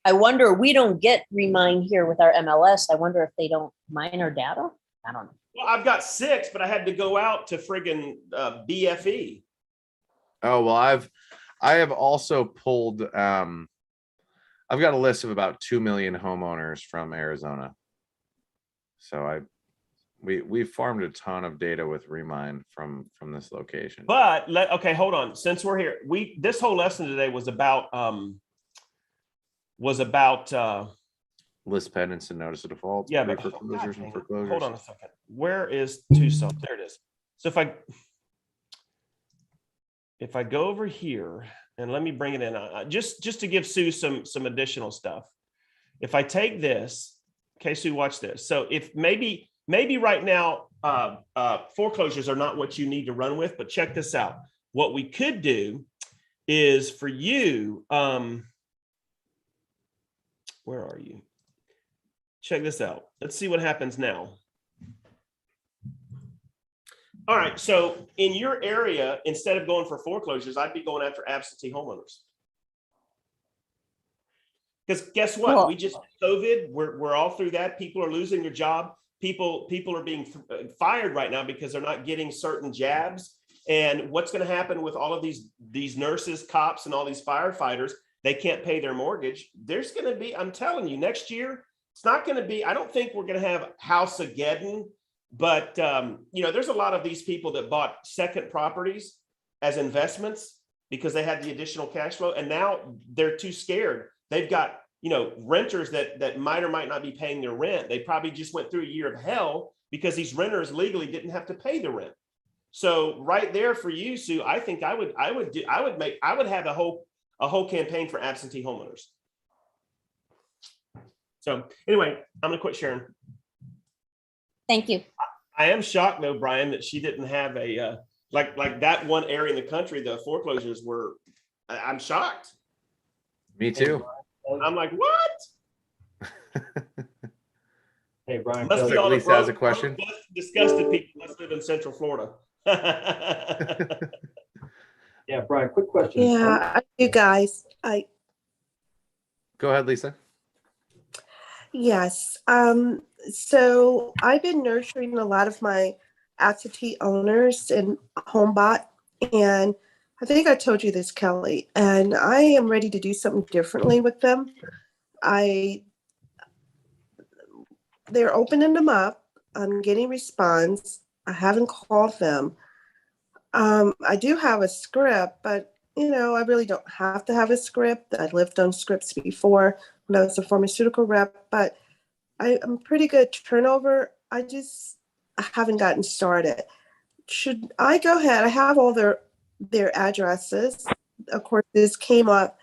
I wonder, we don't get Remind here with our MLS. I wonder if they don't mine our data. I don't know. Well, I've got 6, but I had to go out to friggin' BFE. Oh, well, I have also pulled, I've got a list of about 2 million homeowners from Arizona. So we farmed a ton of data with Remind from this location. But okay, hold on. Since we're here, this whole lesson today was about Lis Pendens and notice of default. Yeah, but foreclosures and foreclosures. hold on a second. Where is Tucson? There it is. So if I go over here and let me bring it in, just to give Sue some additional stuff. If I take this, okay, Sue, watch this. So if maybe right now foreclosures are not what you need to run with, but check this out. What we could do is for you, where are you? Check this out. Let's see what happens now. All right, so in your area, instead of going for foreclosures, I'd be going after absentee homeowners. Because guess what? Cool. We just COVID. We're all through that. People are losing their job. People are being fired right now because they're not getting certain jabs. And what's going to happen with all of these nurses, cops, and all these firefighters? They can't pay their mortgage. There's going to be, I'm telling you, next year, it's not going to be, I don't think we're going to have House-ageddon, but there's a lot of these people that bought second properties as investments because they had the additional cash flow. And now they're too scared. They've got, renters that might or might not be paying their rent. They probably just went through a year of hell because these renters legally didn't have to pay the rent. So right there for you, Sue, I think I would have a whole campaign for absentee homeowners. So anyway, I'm gonna quit sharing. Thank you. I am shocked though, Brian, that she didn't have a like that one area in the country. The foreclosures were. I'm shocked. Me too. I'm like, what? Hey, Brian. Must be all Lisa has a question. Disgusted people must live in Central Florida. Yeah, Brian, quick question. Yeah, you guys, Go ahead, Lisa. yes. So I've been nurturing a lot of my absentee owners and HomeBot, and I think I told you this, Kelly, and I am ready to do something differently with them. They're opening them up. I'm getting response. I haven't called them. I do have a script, but I really don't have to have a script. I lived on scripts before when I was a pharmaceutical rep, but I'm pretty good turnover. I haven't gotten started. Should I go ahead? I have all their addresses. Of course, this came up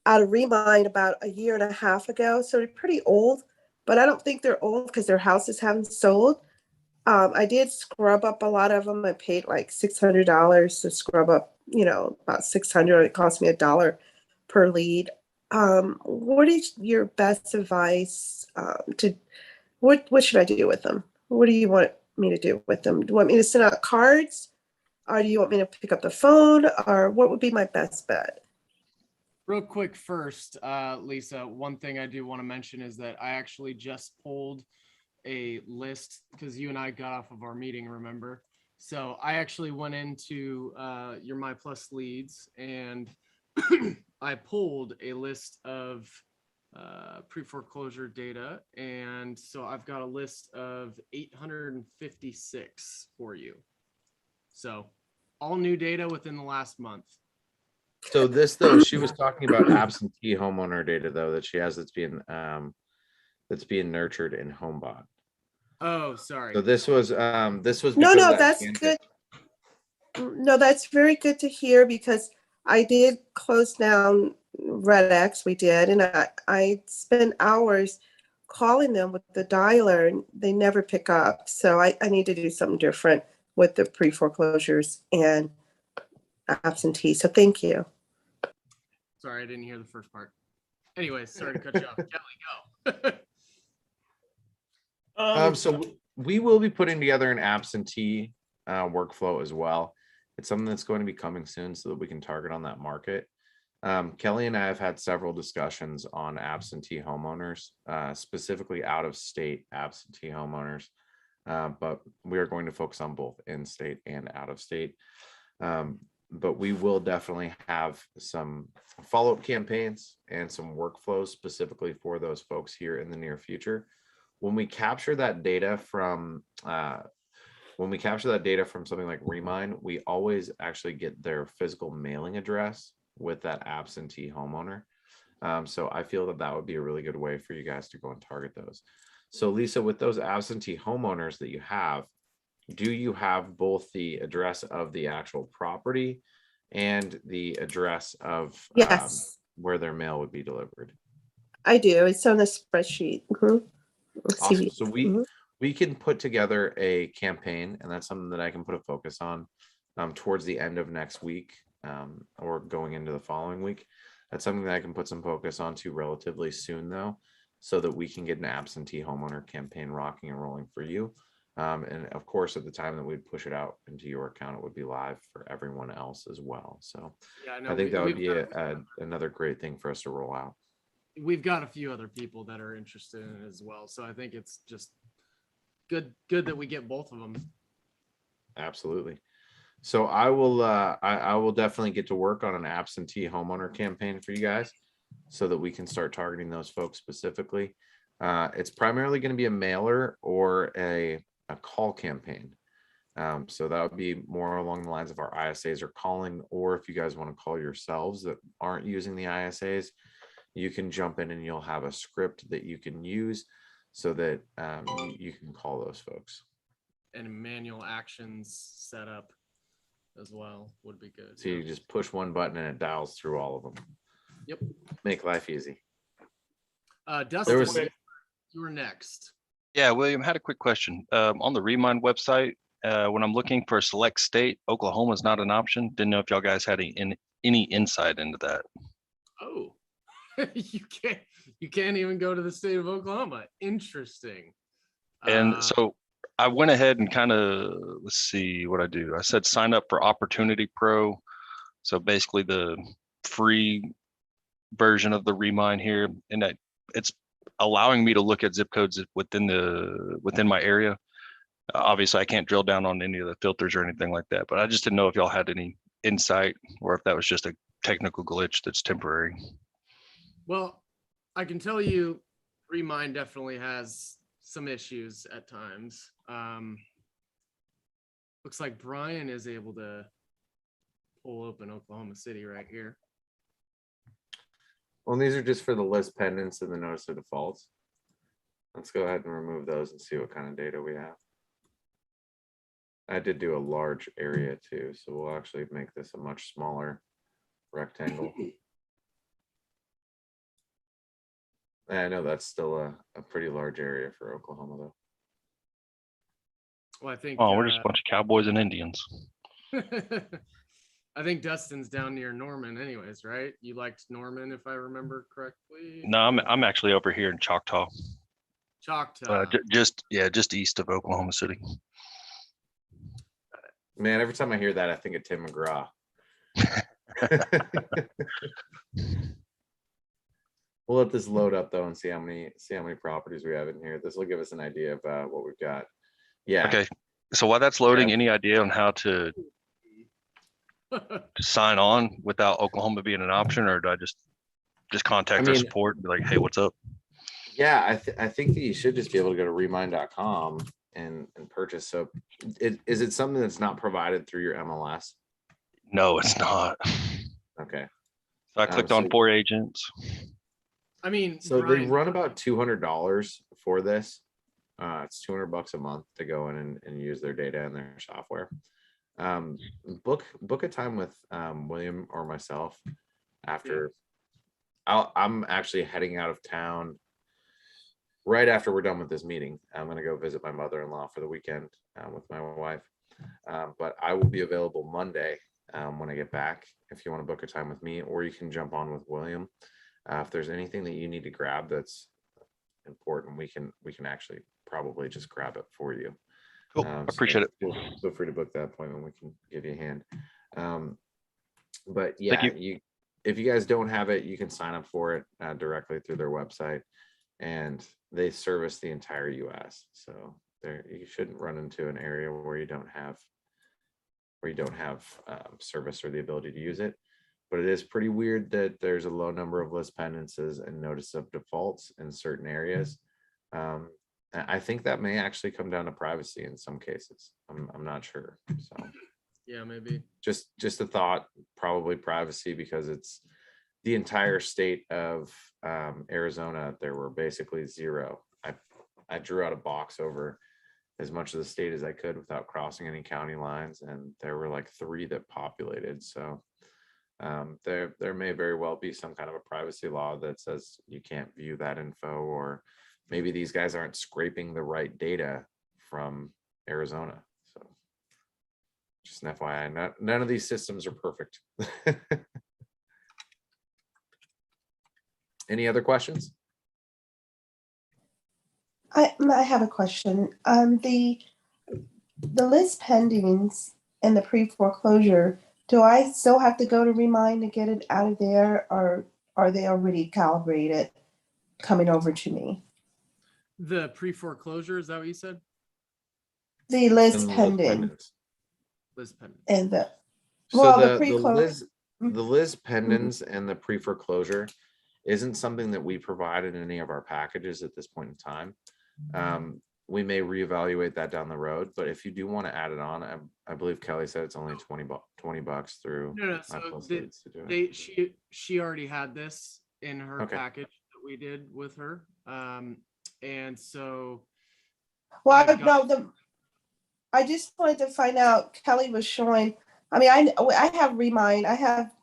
out of Remind about a year and a half ago, so they're pretty old, but I don't think they're old because their houses haven't sold. I did scrub up a lot of them. I paid like $600 to scrub up, about 600. It cost me $1 per lead. What is your best advice what should I do with them? What do you want me to do with them? Do you want me to send out cards, or do you want me to pick up the phone, or what would be my best bet? Real quick first, Lisa, one thing I do want to mention is that I actually just pulled a list because you and I got off of our meeting, remember? So I actually went into your My Plus leads and I pulled a list of pre-foreclosure data. And so I've got a list of 856 for you. So all new data within the last month. So this though, she was talking about absentee homeowner data though that she has that's being nurtured in HomeBot. Oh, sorry. So this was No, that's good. No, that's very good to hear because I did close down Red X. We did, and I spent hours calling them with the dialer, and they never pick up. So I need to do something different with the pre-foreclosures and absentee. So thank you. Sorry, I didn't hear the first part. Anyways, sorry to cut you off. Kelly, go. So we will be putting together an absentee workflow as well. It's something that's going to be coming soon so that we can target on that market. Kelly and I have had several discussions on absentee homeowners, specifically out of state absentee homeowners, but we are going to focus on both in-state and out of state. But we will definitely have some follow-up campaigns and some workflows specifically for those folks here in the near future. When we capture that data from something like Remind, we always actually get their physical mailing address with that absentee homeowner. So I feel that that would be a really good way for you guys to go and target those. So Lisa, with those absentee homeowners that you have, do you have both the address of the actual property and the address of Yes, where their mail would be delivered? I do. It's on a spreadsheet. Awesome. So Mhm. we can put together a campaign, and that's something that I can put a focus on towards the end of next week or going into the following week. That's something that I can put some focus onto relatively soon, though, so that we can get an absentee homeowner campaign rocking and rolling for you. And of course, at the time that we'd push it out into your account, it would be live for everyone else as well. So Yeah, I think that would be another great thing for us to roll out. we've got a few other people that are interested in it as well. So I think it's just good that we get both of them. Absolutely. So I will definitely get to work on an absentee homeowner campaign for you guys so that we can start targeting those folks specifically. It's primarily going to be a mailer or a call campaign. So that would be more along the lines of our ISAs are calling, or if you guys want to call yourselves that aren't using the ISAs, you can jump in and you'll have a script that you can use so that you can call those folks. And manual actions set up as well would be good. So you just push one button and it dials through all of them. Yep. Make life easy. Dustin, you were next. Yeah, William, had a quick question. On the Remind website, when I'm looking for a select state, Oklahoma is not an option. Didn't know if y'all guys had any insight into that. Oh, you can't even go to the state of Oklahoma. Interesting. And so I went ahead and kind of, let's see what I do. I said sign up for Opportunity Pro. So basically the free version of the Remind here, and that it's allowing me to look at zip codes within my area. Obviously I can't drill down on any of the filters or anything like that, but I just didn't know if y'all had any insight or if that was just a technical glitch that's temporary. Well, I can tell you Remind definitely has some issues at times. Looks like Brian is able to pull open Oklahoma City right here. Well, these are just for the Lis Pendens and the notice of defaults. Let's go ahead and remove those and see what kind of data we have. I did do a large area too, so we'll actually make this a much smaller rectangle. I know that's still a pretty large area for Oklahoma, though. Well, I think. Oh, we're just a bunch of cowboys and Indians. I think Dustin's down near Norman, anyways, right? You liked Norman, if I remember correctly. No, I'm actually over here in Choctaw. Choctaw. Just east of Oklahoma City. Man, every time I hear that, I think of Tim McGraw. We'll let this load up though and see how many properties we have in here. This will give us an idea of what we've got. Yeah. Okay. So while that's loading, any idea on how to sign on without Oklahoma being an option, or do I just contact their support and be like, hey, what's up? Yeah, I think that you should just be able to go to remind.com and purchase. So is it something that's not provided through your MLS? No, it's not. Okay. So I clicked on 4 agents. I mean, so Brian, they run about $200 for this. It's $200 a month to go in and use their data and their software. Book a time with William or myself after. I'm actually heading out of town right after we're done with this meeting. I'm going to go visit my mother-in-law for the weekend with my wife, but I will be available Monday when I get back, if you want to book a time with me, or you can jump on with William. If there's anything that you need to grab that's important, we can actually probably just grab it for you. Cool. Appreciate it. Feel free to book that appointment. We can give you a hand. But yeah, Thank you. If you guys don't have it, you can sign up for it directly through their website, and they service the entire US. So there, you shouldn't run into an area where you don't have service or the ability to use it. But it is pretty weird that there's a low number of list pendences and notice of defaults in certain areas. I think that may actually come down to privacy in some cases. I'm not sure. So Yeah, maybe. just a thought, probably privacy, because it's the entire state of Arizona. There were basically zero. I drew out a box over as much of the state as I could without crossing any county lines, and there were like 3 that populated. So there may very well be some kind of a privacy law that says you can't view that info, or maybe these guys aren't scraping the right data from Arizona. So just an FYI, none of these systems are perfect. Any other questions? I have a question. The list pendings and the pre-foreclosure, do I still have to go to Remind to get it out of there, or are they already calibrated coming over to me? The pre-foreclosure, is that what you said? The list And the list pending pendants. List pending. and the So well, the the pre-close. Lis Pendens and the pre-foreclosure isn't something that we provide in any of our packages at this point in time. We may reevaluate that down the road, but if you do want to add it on, I believe Kelly said it's only $20 through No, My so Plus Leads to do it. she already had this in her Okay. package that we did with her. And so Well, I've got- I just wanted to find out. Kelly was showing. I mean, I have Remind. I have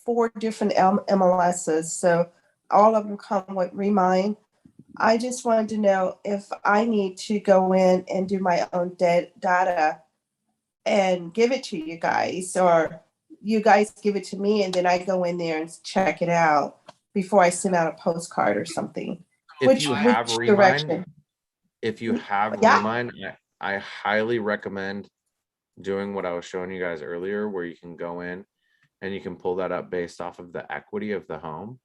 4 different MLSs, so all of them come with Remind. I just wanted to know if I need to go in and do my own data and give it to you guys, or you guys give it to me and then I go in there and check it out before I send out a postcard or something. If you have Remind, direction? Yeah. Remind, I highly recommend doing what I was showing you guys earlier, where you can go in and you can pull that up based off of the equity of the home.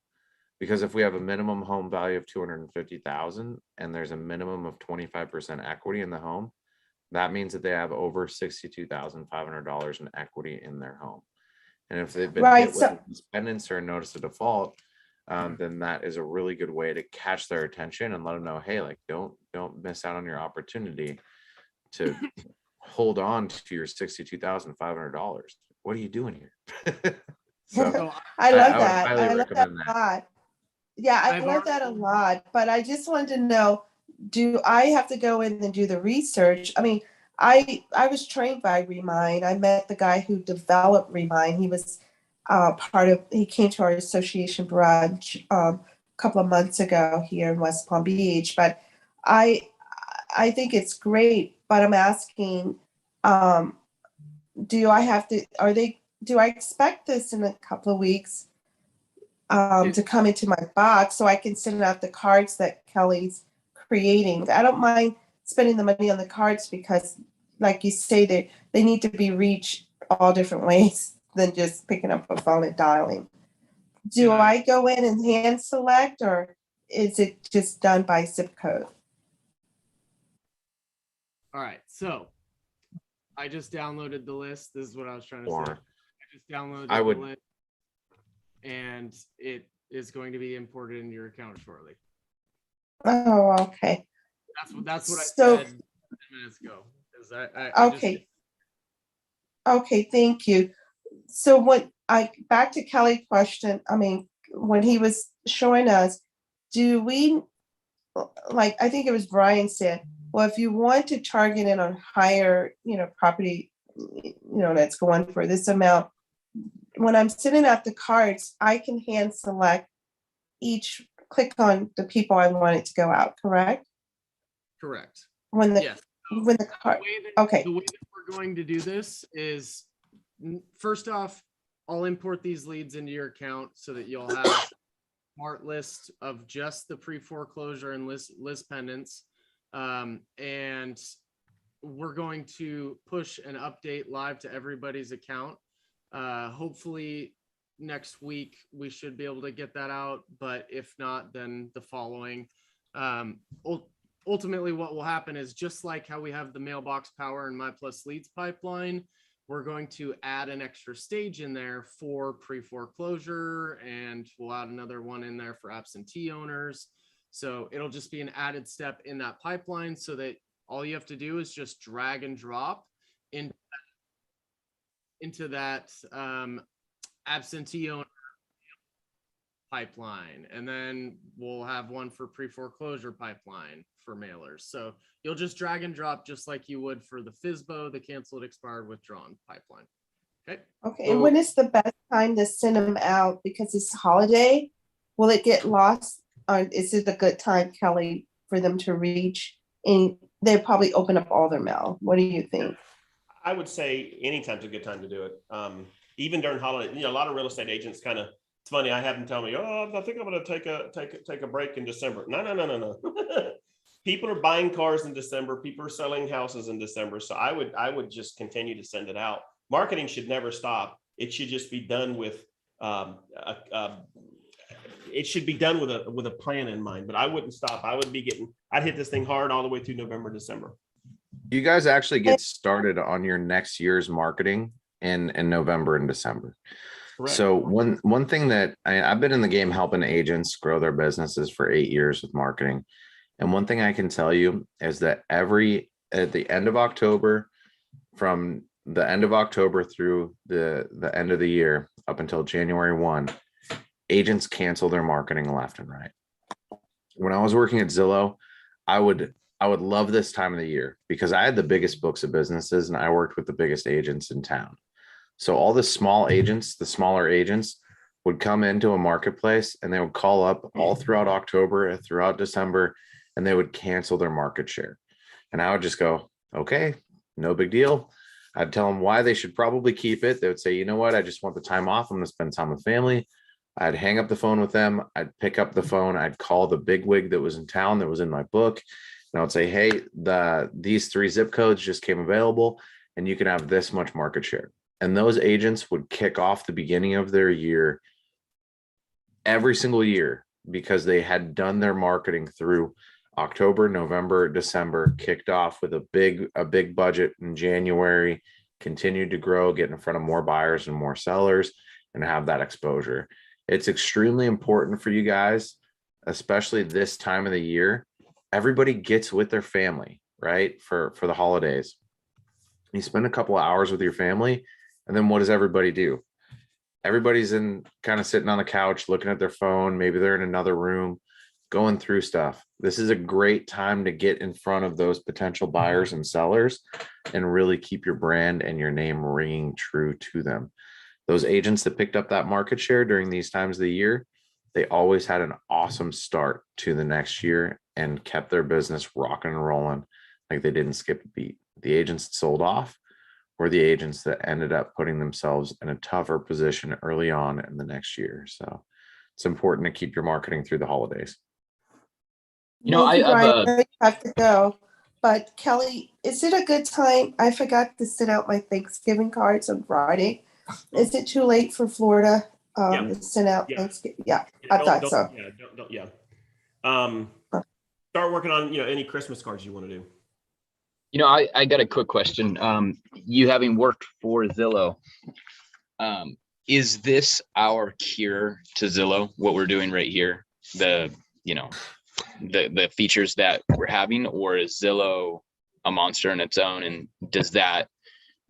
Because if we have a minimum home value of 250,000 and there's a minimum of 25% equity in the home, that means that they have over $62,500 in equity in their home. And if they've been hit with a pendants or a notice of default, then that is a really good way to catch their attention and let them know, hey, like don't miss out on your opportunity to hold on to your $62,500. What are you doing here? So I love that. highly I love that recommend a lot. Yeah, I love that a lot. But I just wanted to know, do I have to go in and do the research? I mean, I was trained by Remind. I met the guy who developed Remind. He was he came to our association branch a couple of months ago here in West Palm Beach. But I think it's great. But I'm asking, do I expect this in a couple of weeks to come into my box so I can send out the cards that Kelly's creating? I don't mind spending the money on the cards because, like you say, they need to be reached all different ways than just picking up a phone and dialing. Do I go in and hand select, or is it just done by zip code? All right, so I just downloaded the list. This is what I was trying to say. I just downloaded the list, and it is going to be imported into your account shortly. Oh, okay. That's what I said 10 minutes ago. Okay, thank you. So back to Kelly's question, I mean, when he was showing us, do we, like, I think it was Brian said, well, if you want to target it on higher, property, that's going for this amount, when I'm sending out the cards, I can hand select click on the people I want it to go out, correct? Correct. When the yes. When the card, okay. The way that we're going to do this is first off, I'll import these leads into your account so that you'll have a smart list of just the pre-foreclosure and Lis Pendens. And we're going to push an update live to everybody's account. Hopefully next week we should be able to get that out, but if not, then the following. Ultimately what will happen is, just like how we have the mailbox power and My Plus Leads pipeline, we're going to add an extra stage in there for pre-foreclosure, and we'll add another one in there for absentee owners. So it'll just be an added step in that pipeline, so that all you have to do is just drag and drop into that absentee owner pipeline. And then we'll have one for pre-foreclosure pipeline for mailers. So you'll just drag and drop just like you would for the FSBO, the canceled, expired, withdrawn pipeline. Okay. Okay, and when is the best time to send them out? Because it's holiday. Will it get lost? Or is it a good time, Kelly, for them to reach? And they probably open up all their mail. What do you think? I would say anytime's a good time to do it. Even during holiday, you know, a lot of real estate agents kind of, it's funny, I have them tell me, oh, I think I'm going to take a break in December. No. People are buying cars in December. People are selling houses in December. So I would just continue to send it out. Marketing should never stop. It should just be done with, it should be done with a plan in mind, but I wouldn't stop. I'd hit this thing hard all the way through November, December. You guys actually get started on your next year's marketing in November and December. Correct. So one thing that I've been in the game helping agents grow their businesses for 8 years with marketing. And one thing I can tell you is that at the end of October, from the end of October through the end of the year up until January 1, agents cancel their marketing left and right. When I was working at Zillow, I would love this time of the year because I had the biggest books of businesses and I worked with the biggest agents in town. So all the small agents, the smaller agents would come into a marketplace and they would call up all throughout October and throughout December, and they would cancel their market share. And I would just go, okay, no big deal. I'd tell them why they should probably keep it. They would say, you know what? I just want the time off. I'm going to spend time with family. I'd hang up the phone with them. I'd pick up the phone. I'd call the bigwig that was in town that was in my book. And I would say, hey, these 3 zip codes just came available and you can have this much market share. And those agents would kick off the beginning of their year every single year because they had done their marketing through October, November, December, kicked off with a big budget in January, continued to grow, get in front of more buyers and more sellers, and have that exposure. It's extremely important for you guys, especially this time of the year. Everybody gets with their family, right? For the holidays. You spend a couple of hours with your family, and then what does everybody do? Everybody's kind of sitting on the couch, looking at their phone. Maybe they're in another room, going through stuff. This is a great time to get in front of those potential buyers and sellers and really keep your brand and your name ringing true to them. Those agents that picked up that market share during these times of the year, they always had an awesome start to the next year and kept their business rocking and rolling like they didn't skip a beat. The agents that sold off were the agents that ended up putting themselves in a tougher position early on in the next year. So it's important to keep your marketing through the holidays. You know, Thank you, I've Brian. I have to go. But Kelly, is it a good time? I forgot to send out my Thanksgiving cards on Friday. Is it too late for Florida to send out Thanksgiving? Yeah, I thought so. Start working on any Christmas cards you want to do. You know, I got a quick question. You having worked for Zillow, is this our cure to Zillow? What we're doing right here, the features that we're having, or is Zillow a monster in its own? And does that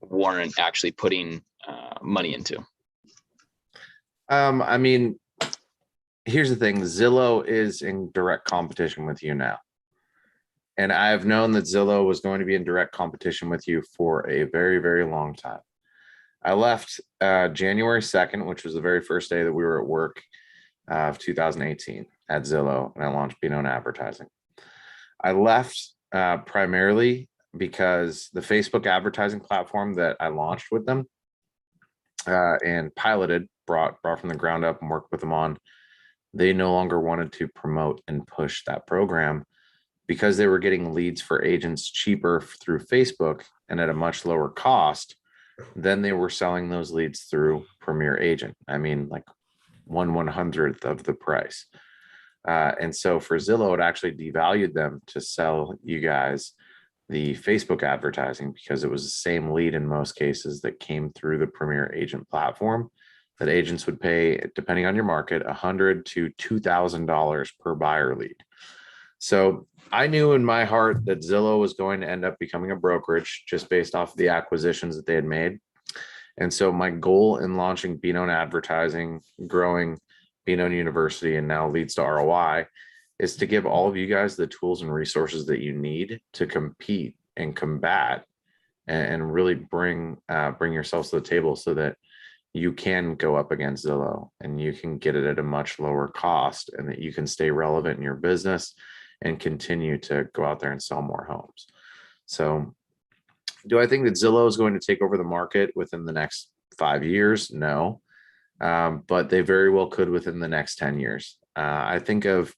warrant actually putting money into? I mean, here's the thing. Zillow is in direct competition with you now. And I've known that Zillow was going to be in direct competition with you for a very, very long time. I left January 2nd, which was the very first day that we were at work of 2018 at Zillow, and I launched Be Known Advertising. I left primarily because the Facebook advertising platform that I launched with them and piloted, brought from the ground up and worked with them on, they no longer wanted to promote and push that program because they were getting leads for agents cheaper through Facebook and at a much lower cost than they were selling those leads through Premier Agent. I mean, like 1/100th of the price. And so for Zillow, it actually devalued them to sell you guys the Facebook advertising because it was the same lead in most cases that came through the Premier Agent platform that agents would pay, depending on your market, $100 to $2,000 per buyer lead. So I knew in my heart that Zillow was going to end up becoming a brokerage just based off of the acquisitions that they had made. And so my goal in launching BNown Advertising, growing BNown University, and now Leads to ROI is to give all of you guys the tools and resources that you need to compete and combat and really bring yourselves to the table so that you can go up against Zillow and you can get it at a much lower cost and that you can stay relevant in your business and continue to go out there and sell more homes. So do I think that Zillow is going to take over the market within the next 5 years? No, but they very well could within the next 10 years. I think of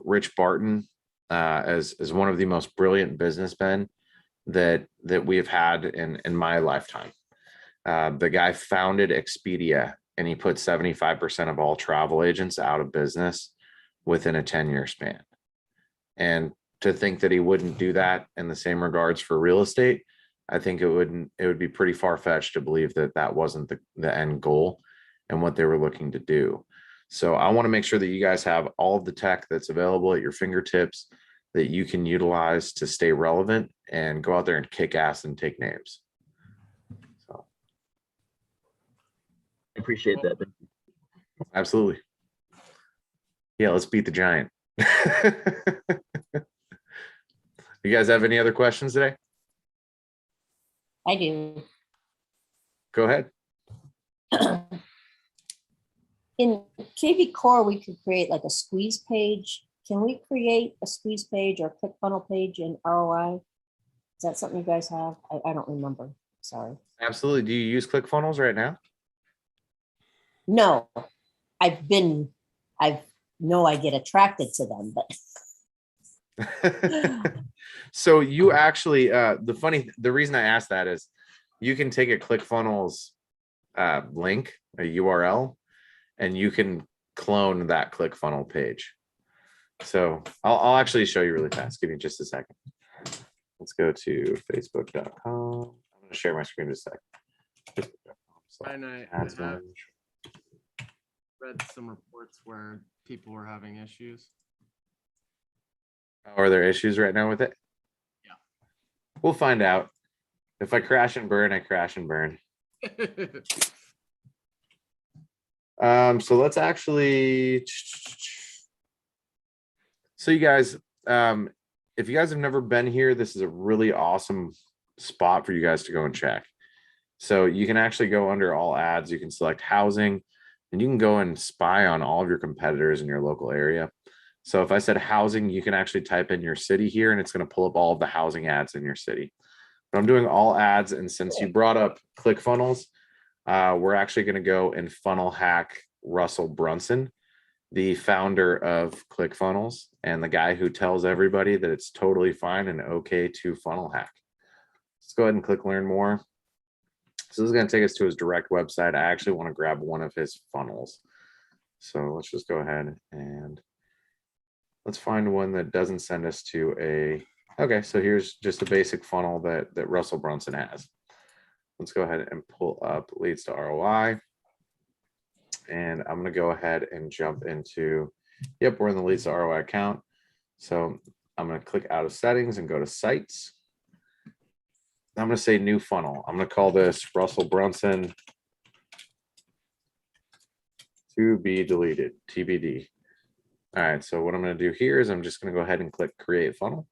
Rich Barton as one of the most brilliant businessmen that we have had in my lifetime. The guy founded Expedia, and he put 75% of all travel agents out of business within a 10-year span. And to think that he wouldn't do that in the same regards for real estate, I think it would be pretty far-fetched to believe that that wasn't the end goal and what they were looking to do. So I want to make sure that you guys have all of the tech that's available at your fingertips that you can utilize to stay relevant and go out there and kick ass and take names. So I appreciate that. absolutely. Yeah, let's beat the giant. You guys have any other questions today? I do. Go ahead. In KV Core, we could create like a squeeze page. Can we create a squeeze page or ClickFunnels page in ROI? Is that something you guys have? I don't remember. Sorry. Absolutely. Do you use ClickFunnels right now? No, I know I get attracted to them, but So you actually, the reason I asked that is you can take a ClickFunnels link, a URL, and you can clone that ClickFunnels page. So I'll actually show you really fast. Give me just a second. Let's go to facebook.com. I'm going to share my screen just a second. And I have read some reports where people were having issues. Are there issues right now with it? Yeah. We'll find out. If I crash and burn, I crash and burn. So let's actually, so you guys, if you guys have never been here, this is a really awesome spot for you guys to go and check. So you can actually go under all ads, you can select housing, and you can go and spy on all of your competitors in your local area. So if I said housing, you can actually type in your city here and it's going to pull up all of the housing ads in your city. But I'm doing all ads. And since you brought up ClickFunnels, we're actually going to go and funnel hack Russell Brunson, the founder of ClickFunnels and the guy who tells everybody that it's totally fine and okay to funnel hack. Let's go ahead and click learn more. So this is going to take us to his direct website. I actually want to grab one of his funnels. So let's just go ahead and let's find one that doesn't send us to a, okay, so here's just a basic funnel that Russell Brunson has. Let's go ahead and pull up Leads to ROI. And I'm going to go ahead and jump into, yep, we're in the Leads to ROI account. So I'm going to click out of settings and go to sites. I'm going to say new funnel. I'm going to call this Russell Brunson to be deleted, TBD. All right, so what I'm going to do here is I'm just going to go ahead and click create funnel.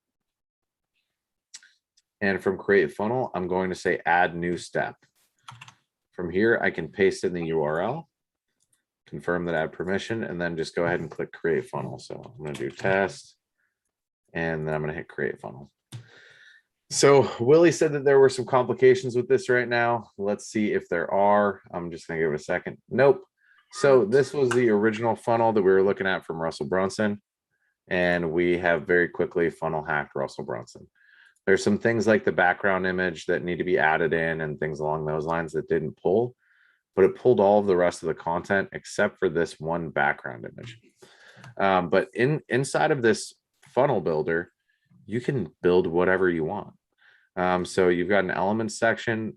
And from create funnel, I'm going to say add new step. From here, I can paste in the URL, confirm that I have permission, and then just go ahead and click create funnel. So I'm going to do test, and then I'm going to hit create funnel. So Willie said that there were some complications with this right now. Let's see if there are. I'm just gonna give it a second. Nope. So this was the original funnel that we were looking at from Russell Brunson, and we have very quickly funnel hacked Russell Brunson. There's some things like the background image that need to be added in and things along those lines that didn't pull, but it pulled all of the rest of the content except for this one background image. But inside of this funnel builder, you can build whatever you want. So you've got an elements section.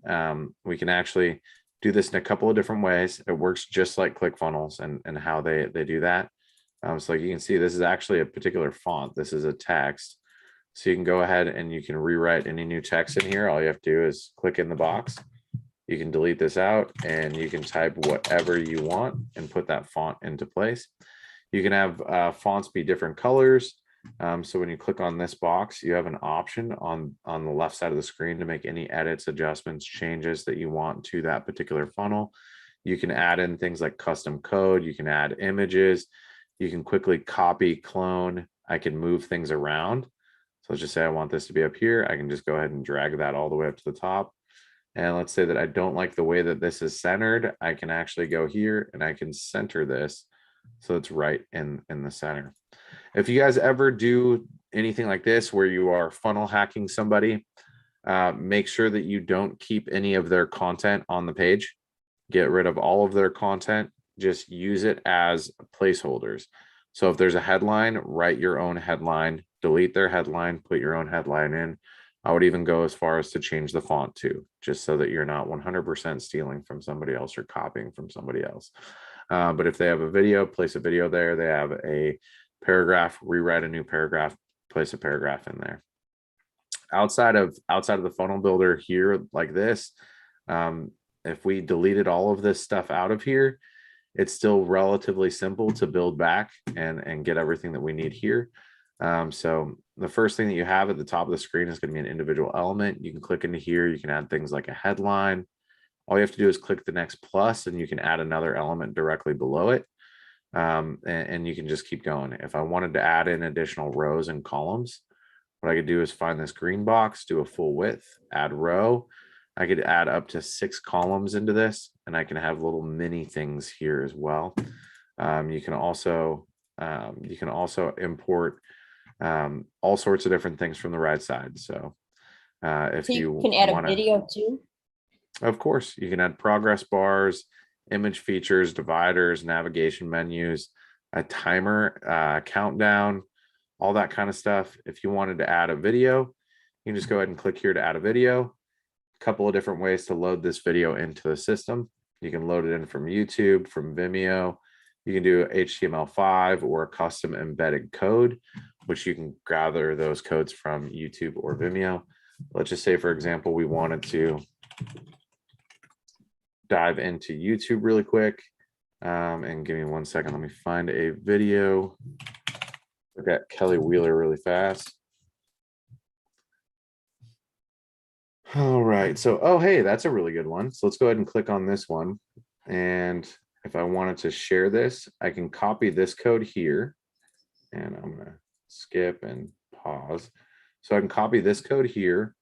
We can actually do this in a couple of different ways. It works just like ClickFunnels and how they do that. So like you can see, this is actually a particular font. This is a text. So you can go ahead and you can rewrite any new text in here. All you have to do is click in the box. You can delete this out and you can type whatever you want and put that font into place. You can have fonts be different colors. So when you click on this box, you have an option on the left side of the screen to make any edits, adjustments, changes that you want to that particular funnel. You can add in things like custom code. You can add images. You can quickly copy, clone. I can move things around. So let's just say I want this to be up here. I can just go ahead and drag that all the way up to the top. And let's say that I don't like the way that this is centered. I can actually go here and I can center this so it's right in the center. If you guys ever do anything like this where you are funnel hacking somebody, make sure that you don't keep any of their content on the page. Get rid of all of their content. Just use it as placeholders. So if there's a headline, write your own headline, delete their headline, put your own headline in. I would even go as far as to change the font too, just so that you're not 100% stealing from somebody else or copying from somebody else. But if they have a video, place a video there. They have a paragraph, rewrite a new paragraph, place a paragraph in there. Outside of the funnel builder here like this, if we deleted all of this stuff out of here, it's still relatively simple to build back and get everything that we need here. So the first thing that you have at the top of the screen is going to be an individual element. You can click into here. You can add things like a headline. All you have to do is click the next plus and you can add another element directly below it. And you can just keep going. If I wanted to add in additional rows and columns, what I could do is find this green box, do a full width, add row. I could add up to 6 columns into this, and I can have little mini things here as well. You can also import all sorts of different things from the right side. So if So you can add a wanna, video too. of course, you can add progress bars, image features, dividers, navigation menus, a timer, countdown, all that kind of stuff. If you wanted to add a video, you can just go ahead and click here to add a video. A couple of different ways to load this video into the system. You can load it in from YouTube, from Vimeo. You can do HTML5 or a custom embedded code, which you can gather those codes from YouTube or Vimeo. Let's just say, for example, we wanted to dive into YouTube really quick. And give me 1 second. Let me find a video. Look at Kelly Wheeler really fast. All right. So, oh, hey, that's a really good one. So let's go ahead and click on this one. And if I wanted to share this, I can copy this code here. And I'm going to skip and pause. So I can copy this code here.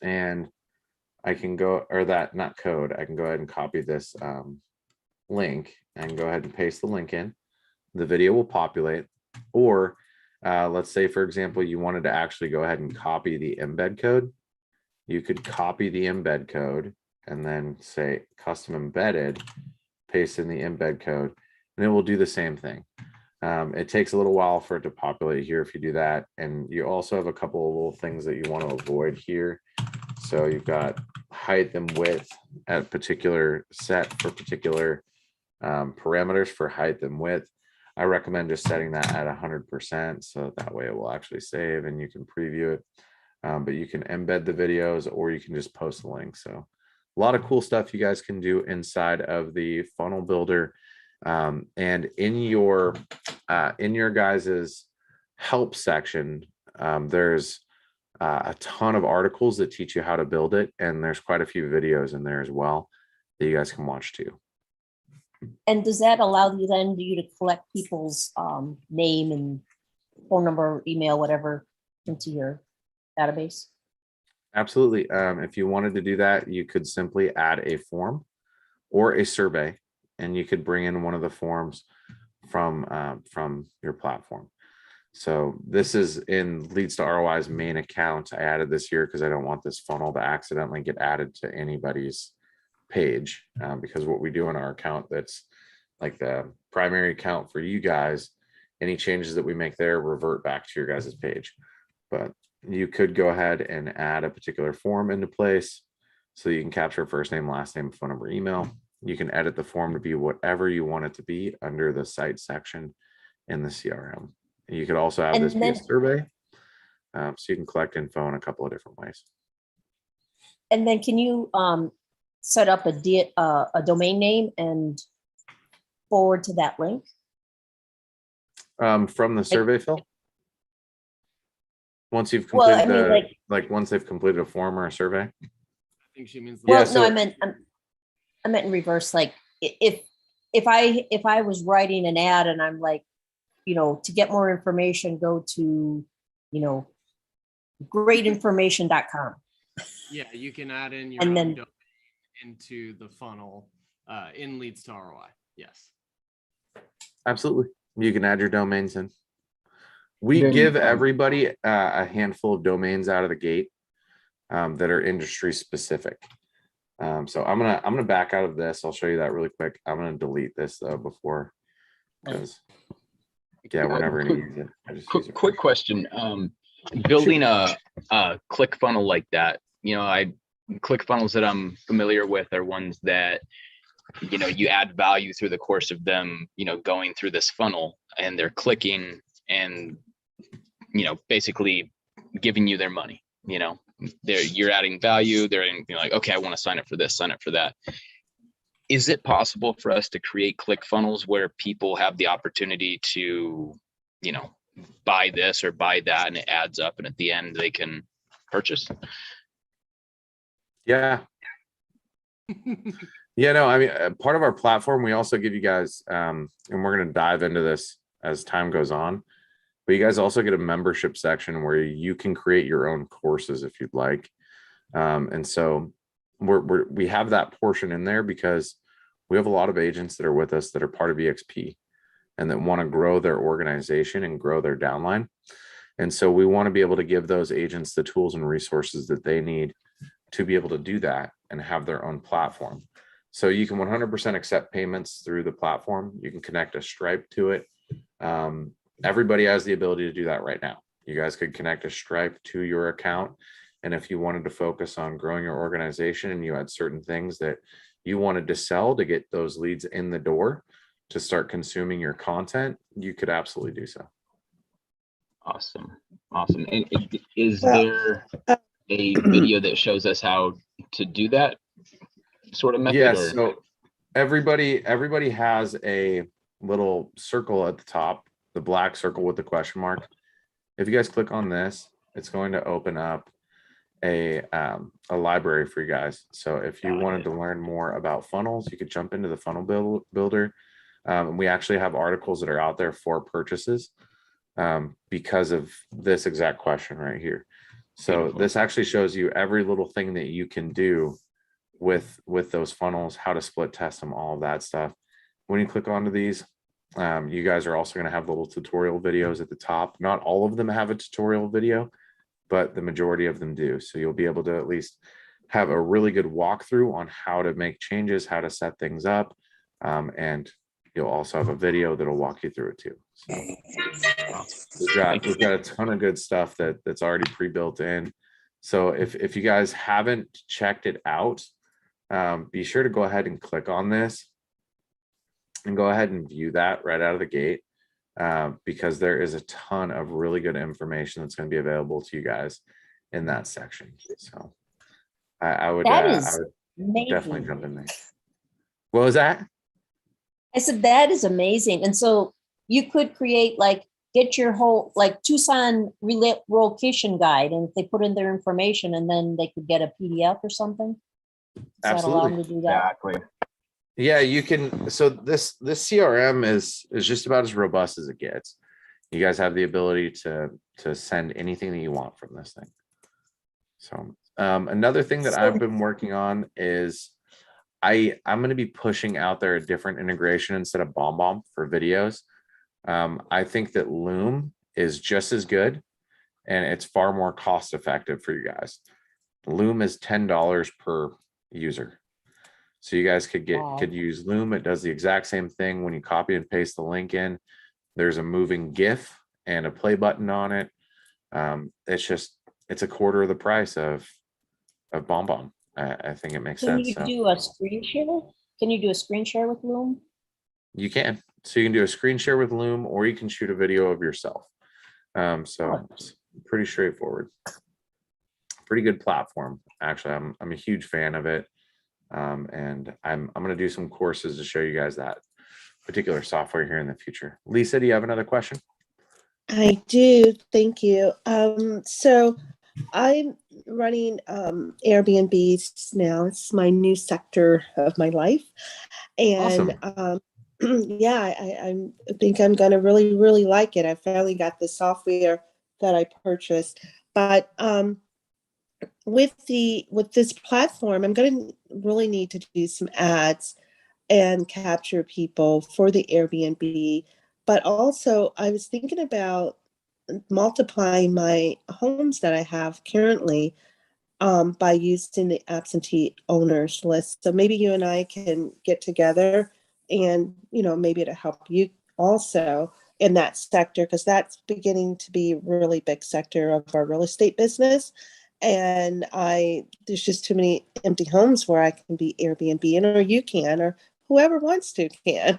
And I can go, or that, not code, I can go ahead and copy this link and go ahead and paste the link in. The video will populate. Or let's say, for example, you wanted to actually go ahead and copy the embed code. You could copy the embed code and then say custom embedded, paste in the embed code, and it will do the same thing. It takes a little while for it to populate here if you do that. And you also have a couple of little things that you want to avoid here. So you've got height and width at particular set for particular parameters for height and width. I recommend just setting that at 100%. So that way it will actually save and you can preview it. But you can embed the videos or you can just post the link. So a lot of cool stuff you guys can do inside of the funnel builder. And in your guys's help section, there's a ton of articles that teach you how to build it. And there's quite a few videos in there as well that you guys can watch too. And does that allow you then to collect people's name and phone number, email, whatever into your database? Absolutely. If you wanted to do that, you could simply add a form or a survey, and you could bring in one of the forms from your platform. So this is in Leads to ROI's main account. I added this here because I don't want this funnel to accidentally get added to anybody's page, because what we do in our account, that's like the primary account for you guys, any changes that we make there revert back to your guys' page. But you could go ahead and add a particular form into place so you can capture first name, last name, phone number, email. You can edit the form to be whatever you want it to be under the site section in the CRM. You could also have And this be a then- survey, so you can collect info in a couple of different ways. And then can you set up a domain name and forward to that link? From the survey, Phil? Once you've Well, I completed mean, like once they've completed a form or a survey? I think she means. Well, Yeah, no, so- I meant in reverse. Like if I was writing an ad and I'm like, to get more information, go to, greatinformation.com. Yeah, you can add in your And own then- domain into the funnel in Leads to ROI. Yes. Absolutely. You can add your domains in. We Then, give everybody a handful of domains out of the gate that are industry specific. So I'm gonna back out of this. I'll show you that really quick. I'm gonna delete this though before, because yeah, we're never gonna use it. I just use it. Quick question. Building a click funnel like that, click funnels that I'm familiar with are ones that, you add value through the course of them, going through this funnel, and they're clicking and, basically giving you their money, you're adding value. They're like, okay, I want to sign up for this, sign up for that. Is it possible for us to create click funnels where people have the opportunity to, buy this or buy that, and it adds up, and at the end they can purchase? Yeah. Yeah, no, I mean, part of our platform, we also give you guys, and we're going to dive into this as time goes on, but you guys also get a membership section where you can create your own courses if you'd like. And so we have that portion in there because we have a lot of agents that are with us that are part of EXP and that want to grow their organization and grow their downline. And so we want to be able to give those agents the tools and resources that they need to be able to do that and have their own platform. So you can 100% accept payments through the platform. You can connect a Stripe to it. Everybody has the ability to do that right now. You guys could connect a Stripe to your account. And if you wanted to focus on growing your organization and you had certain things that you wanted to sell to get those leads in the door to start consuming your content, you could absolutely do so. Awesome. And is there a video that shows us how to do that sort of method? Yes. Or? So everybody has a little circle at the top, the black circle with the question mark. If you guys click on this, it's going to open up a library for you guys. So if you wanted to learn more about funnels, you could jump into the funnel builder. We actually have articles that are out there for purchases because of this exact question right here. So Beautiful. this actually shows you every little thing that you can do with those funnels, how to split test them, all of that stuff. When you click onto these, you guys are also going to have little tutorial videos at the top. Not all of them have a tutorial video, but the majority of them do. So you'll be able to at least have a really good walkthrough on how to make changes, how to set things up. And you'll also have a video that'll walk you through it too. So we've got a ton of good stuff that's already pre-built in. So if you guys haven't checked it out, be sure to go ahead and click on this and go ahead and view that right out of the gate, because there is a ton of really good information that's going to be available to you guys in that section. So I would definitely jump in there. What was that? I said, that is amazing. And so you could create get your whole Tucson relocation guide, and if they put in their information, and then they could get a PDF or something. Does that allow them to do that? Exactly. Yeah, you can. So this CRM is just about as robust as it gets. You guys have the ability to send anything that you want from this thing. So another thing that I've been working on is I'm going to be pushing out there a different integration instead of BombBomb for videos. I think that Loom is just as good and it's far more cost effective for you guys. Loom is $10 per user. So you guys could use Loom. It does the exact same thing. When you copy and paste the link in, there's a moving GIF and a play button on it. It's a quarter of the price of BombBomb. I think it makes Can sense. you So do a screen share? Can you do a screen share with Loom? you can. So you can do a screen share with Loom, or you can shoot a video of yourself. So it's pretty straightforward. Pretty good platform. Actually, I'm a huge fan of it. And I'm going to do some courses to show you guys that particular software here in the future. Lisa, do you have another question? I do. Thank you. So I'm running Airbnbs now. It's my new sector of my life. And yeah, I think I'm going to really, really like it. I finally got the software that I purchased. But with this platform, I'm going to really need to do some ads and capture people for the Airbnb. But also, I was thinking about multiplying my homes that I have currently by using the absentee owners list. So maybe you and I can get together and, maybe it'll help you also in that sector, because that's beginning to be a really big sector of our real estate business. And there's just too many empty homes where I can be Airbnb in, or you can, or whoever wants to can.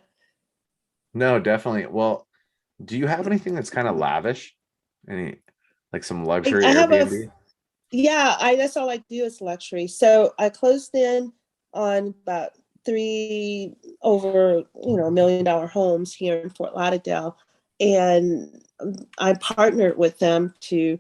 No, definitely. Well, do you have anything that's kind of lavish? Any like some luxury I have Airbnb? that's all I do is luxury. So I closed in on about 3 over, $1 million homes here in Fort Lauderdale. And I partnered with them to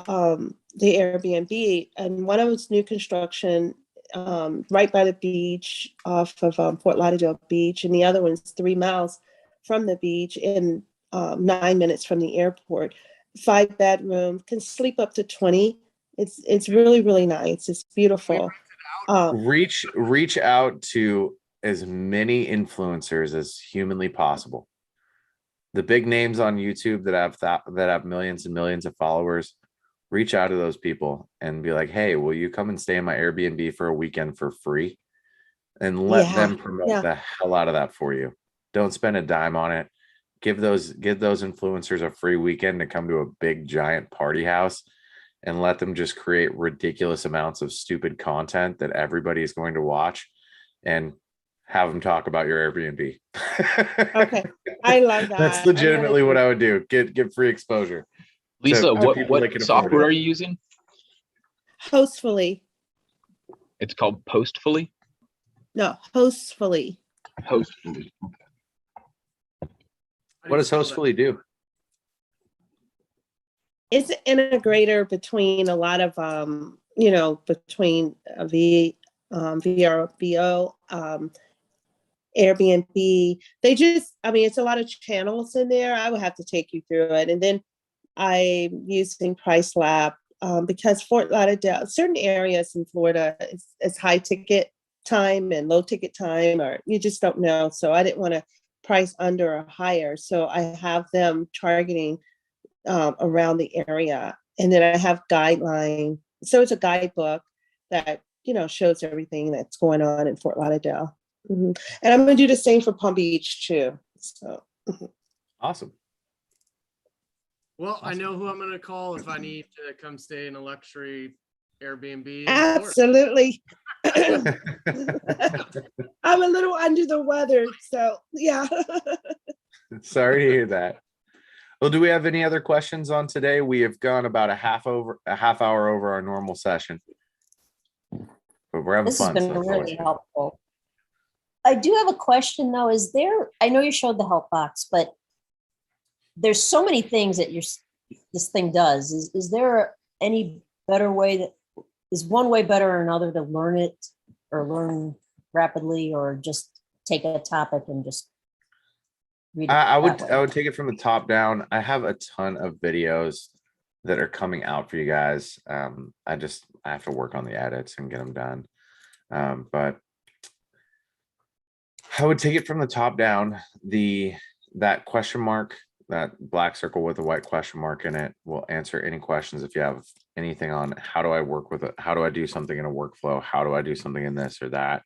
the Airbnb, and one of it's new construction right by the beach off of Fort Lauderdale Beach, and the other one's 3 miles from the beach and 9 minutes from the airport. 5-bedroom, can sleep up to 20. It's really, really nice. It's beautiful. Reach out to as many influencers as humanly possible. The big names on YouTube that have millions and millions of followers, reach out to those people and be like, hey, will you come and stay in my Airbnb for a weekend for free? And let them promote the hell out of that for you. Don't spend a dime on it. Give those influencers a free weekend to come to a big giant party house and let them just create ridiculous amounts of stupid content that everybody is going to watch, and have them talk about your Airbnb. Okay. I love that. That's legitimately what I would do. Get free exposure. Lisa, what can software afford are you using? Hostfully. It's called Postfully? No, Hostfully. Hostfully. What does Hostfully do? It's an integrator between a lot of between VRBO, Airbnb. It's a lot of channels in there. I would have to take you through it. And then I'm using Price Lab because Fort Lauderdale, certain areas in Florida, it's high ticket time and low ticket time, or you just don't know. So I didn't want to price under or higher. So I have them targeting around the area. And then I have guideline. So it's a guidebook that, shows everything that's going on in Fort Lauderdale. Mm-hmm. And I'm going to do the same for Palm Beach too. So awesome. Well, I know who I'm going to call if I need to come stay in a luxury Airbnb. Absolutely. I'm a little under the weather, so yeah. Sorry to hear that. Well, do we have any other questions on today? We have gone about a half hour over our normal session, but we're having fun. This has been really helpful. I do have a question though. I know you showed the help box, but there's so many things that this thing does. Is there any better way is one way better or another to learn it, or learn rapidly, or just take a topic and just read it? I would take it from the top down. I have a ton of videos that are coming out for you guys. I have to work on the edits and get them done. But I would take it from the top down. That question mark, that black circle with a white question mark in it, will answer any questions if you have anything on how do I work with it, how do I do something in a workflow, how do I do something in this or that.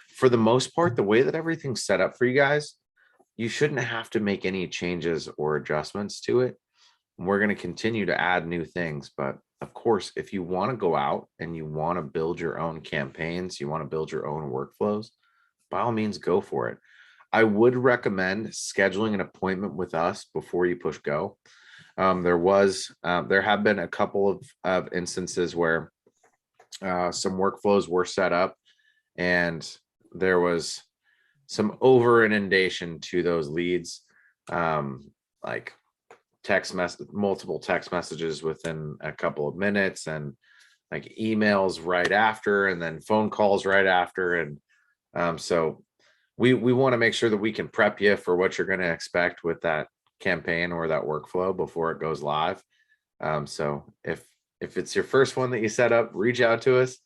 For the most part, the way that everything's set up for you guys, you shouldn't have to make any changes or adjustments to it. We're going to continue to add new things, but of course, if you want to go out and you want to build your own campaigns, you want to build your own workflows, by all means, go for it. I would recommend scheduling an appointment with us before you push go. There have been a couple of instances where some workflows were set up and there was some over inundation to those leads, like multiple text messages within a couple of minutes, and like emails right after, and then phone calls right after. And so we want to make sure that we can prep you for what you're going to expect with that campaign or that workflow before it goes live. So if it's your first one that you set up, reach out to us.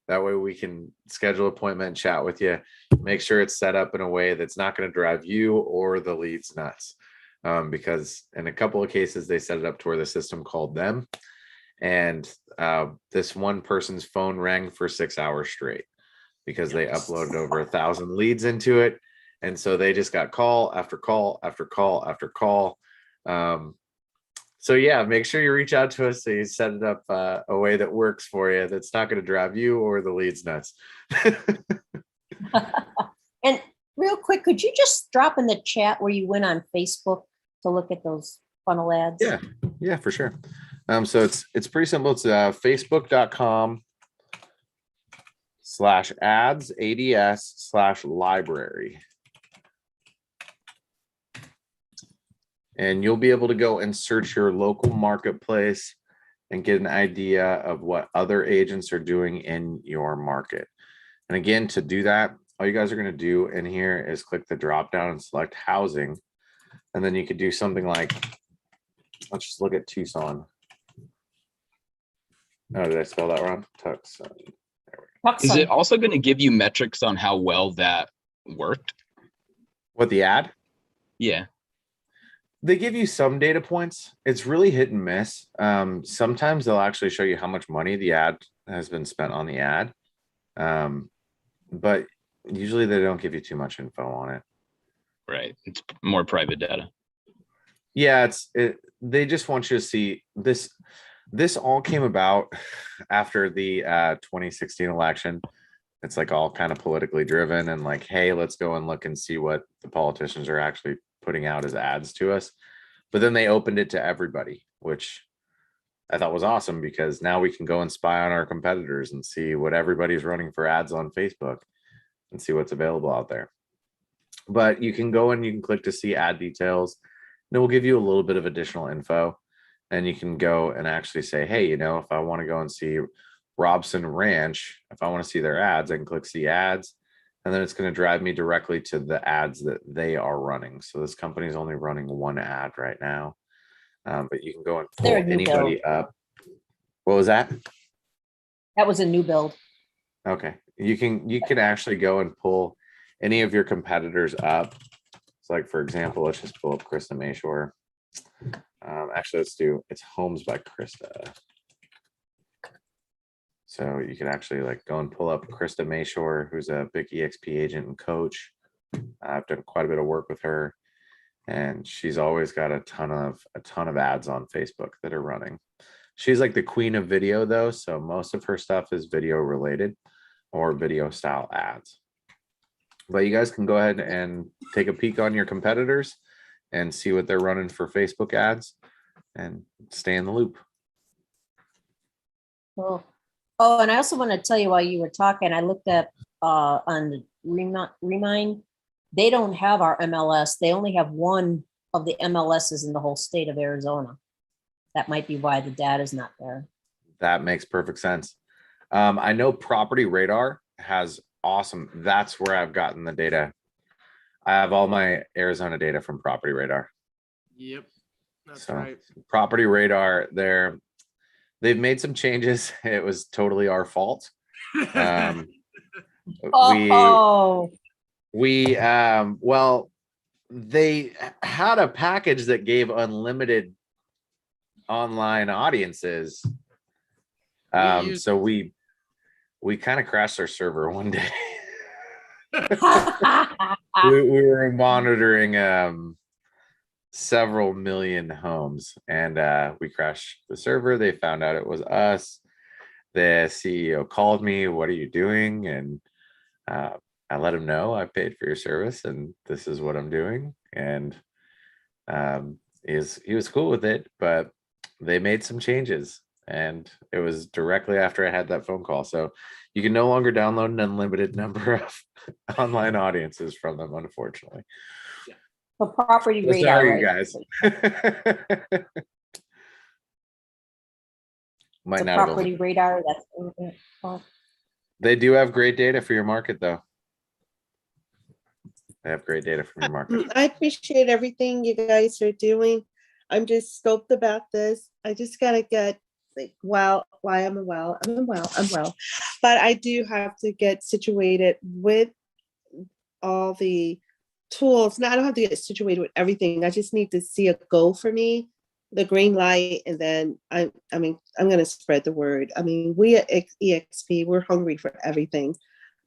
That way we can schedule an appointment and chat with you, make sure it's set up in a way that's not going to drive you or the leads nuts. Because in a couple of cases, they set it up to where the system called them. And this one person's phone rang for 6 hours straight because they uploaded over 1,000 leads into it. And so they just got call after call after call after call. So yeah, make sure you reach out to us so you set it up a way that works for you, that's not going to drive you or the leads nuts. And real quick, could you just drop in the chat where you went on Facebook to look at those funnel ads? Yeah, for sure. So it's pretty simple. It's facebook.com/ads/library. And you'll be able to go and search your local marketplace and get an idea of what other agents are doing in your market. And again, to do that, all you guys are going to do in here is click the drop down and select housing. And then you could do something like, let's just look at Tucson. Oh, did I spell that wrong? Tucson. Is it also going to give you metrics on how well that worked? What, the ad? Yeah. They give you some data points. It's really hit and miss. Sometimes they'll actually show you how much money the ad has been spent on the ad. But usually they don't give you too much info on it. Right. It's more private data. Yeah, they just want you to see this. This all came about after the 2016 election. It's like all kind of politically driven and like, hey, let's go and look and see what the politicians are actually putting out as ads to us. But then they opened it to everybody, which I thought was awesome, because now we can go and spy on our competitors and see what everybody's running for ads on Facebook and see what's available out there. But you can go and you can click to see ad details, and it will give you a little bit of additional info. And you can go and actually say, hey, you know, if I want to go and see Robson Ranch, if I want to see their ads, I can click see ads. And then it's going to drive me directly to the ads that they are running. So this company is only running one ad right now. But you can go and pull anybody up. What was that? That was a new build. Okay. You can actually go and pull any of your competitors up. So like, for example, let's just pull up Krista Mayshore. Actually, it's Homes by Krista. So you can actually like go and pull up Krista Mayshore, who's a big EXP agent and coach. I've done quite a bit of work with her, and she's always got a ton of ads on Facebook that are running. She's like the queen of video though, so most of her stuff is video related or video style ads. But you guys can go ahead and take a peek on your competitors and see what they're running for Facebook ads and stay in the loop. Cool. Oh, and I also want to tell you, while you were talking, I looked up on the Remind. They don't have our MLS. They only have one of the MLSs in the whole state of Arizona. That might be why the data is not there. That makes perfect sense. I know Property Radar has awesome. That's where I've gotten the data. I have all my Arizona data from Property Radar. Yep, that's So, right. Property Radar, they've made some changes. It was totally our fault. Oh, Well, they had a package that gave unlimited online audiences. So we kind of crashed our server one day. we were monitoring several million homes, and we crashed the server. They found out it was us. The CEO called me, "What are you doing?" And I let him know I paid for your service and this is what I'm doing. And he was cool with it, but they made some changes, and it was directly after I had that phone call. So you can no longer download an unlimited number of online audiences from them, unfortunately. the property So radar. sorry, you right? guys. Might The not have property been. radar. That's what it's called. They do have great data for your market, though. They have great data from your market. I appreciate everything you guys are doing. I'm just stoked about this. I just gotta get like, well, why I'm well. But I do have to get situated with all the tools. Now I don't have to get situated with everything. I just need to see a go for me, the green light, and then I'm gonna spread the word. I mean, we at EXP, we're hungry for everything.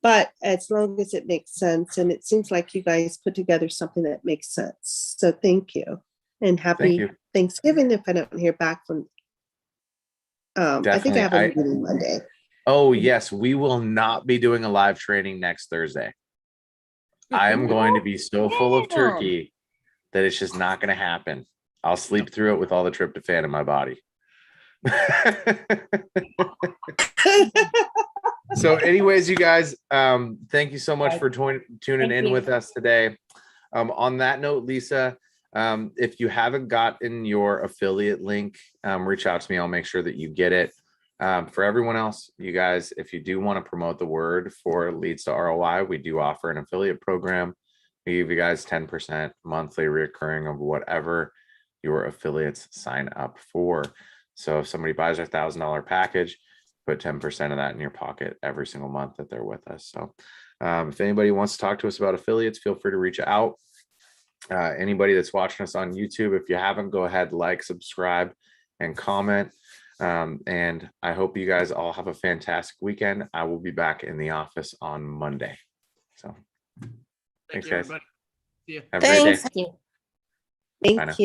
But as long as it makes sense, and it seems like you guys put together something that makes sense. So thank you. And happy you. Thanksgiving if I don't hear back from I think I have a meeting Monday. Oh, yes, we will not be doing a live training next Thursday. I am going to be so full of turkey that it's just not going to happen. I'll sleep through it with all the tryptophan in my body. So anyways, you guys, thank you so much for tuning in with us today. On that note, Lisa, if you haven't gotten your affiliate link, reach out to me. I'll make sure that you get it. For everyone else, you guys, if you do want to promote the word for Leads to ROI, we do offer an affiliate program. We give you guys 10% monthly recurring of whatever your affiliates sign up for. So if somebody buys our $1,000 package, put 10% of that in your pocket every single month that they're with us. So if anybody wants to talk to us about affiliates, feel free to reach out. Anybody that's watching us on YouTube, if you haven't, go ahead, like, subscribe, and comment. And I hope you guys all have a fantastic weekend. I will be back in the office on Monday. So thanks, guys. Everybody. See ya. Have a great day. Thank you. Thank Bye now. you.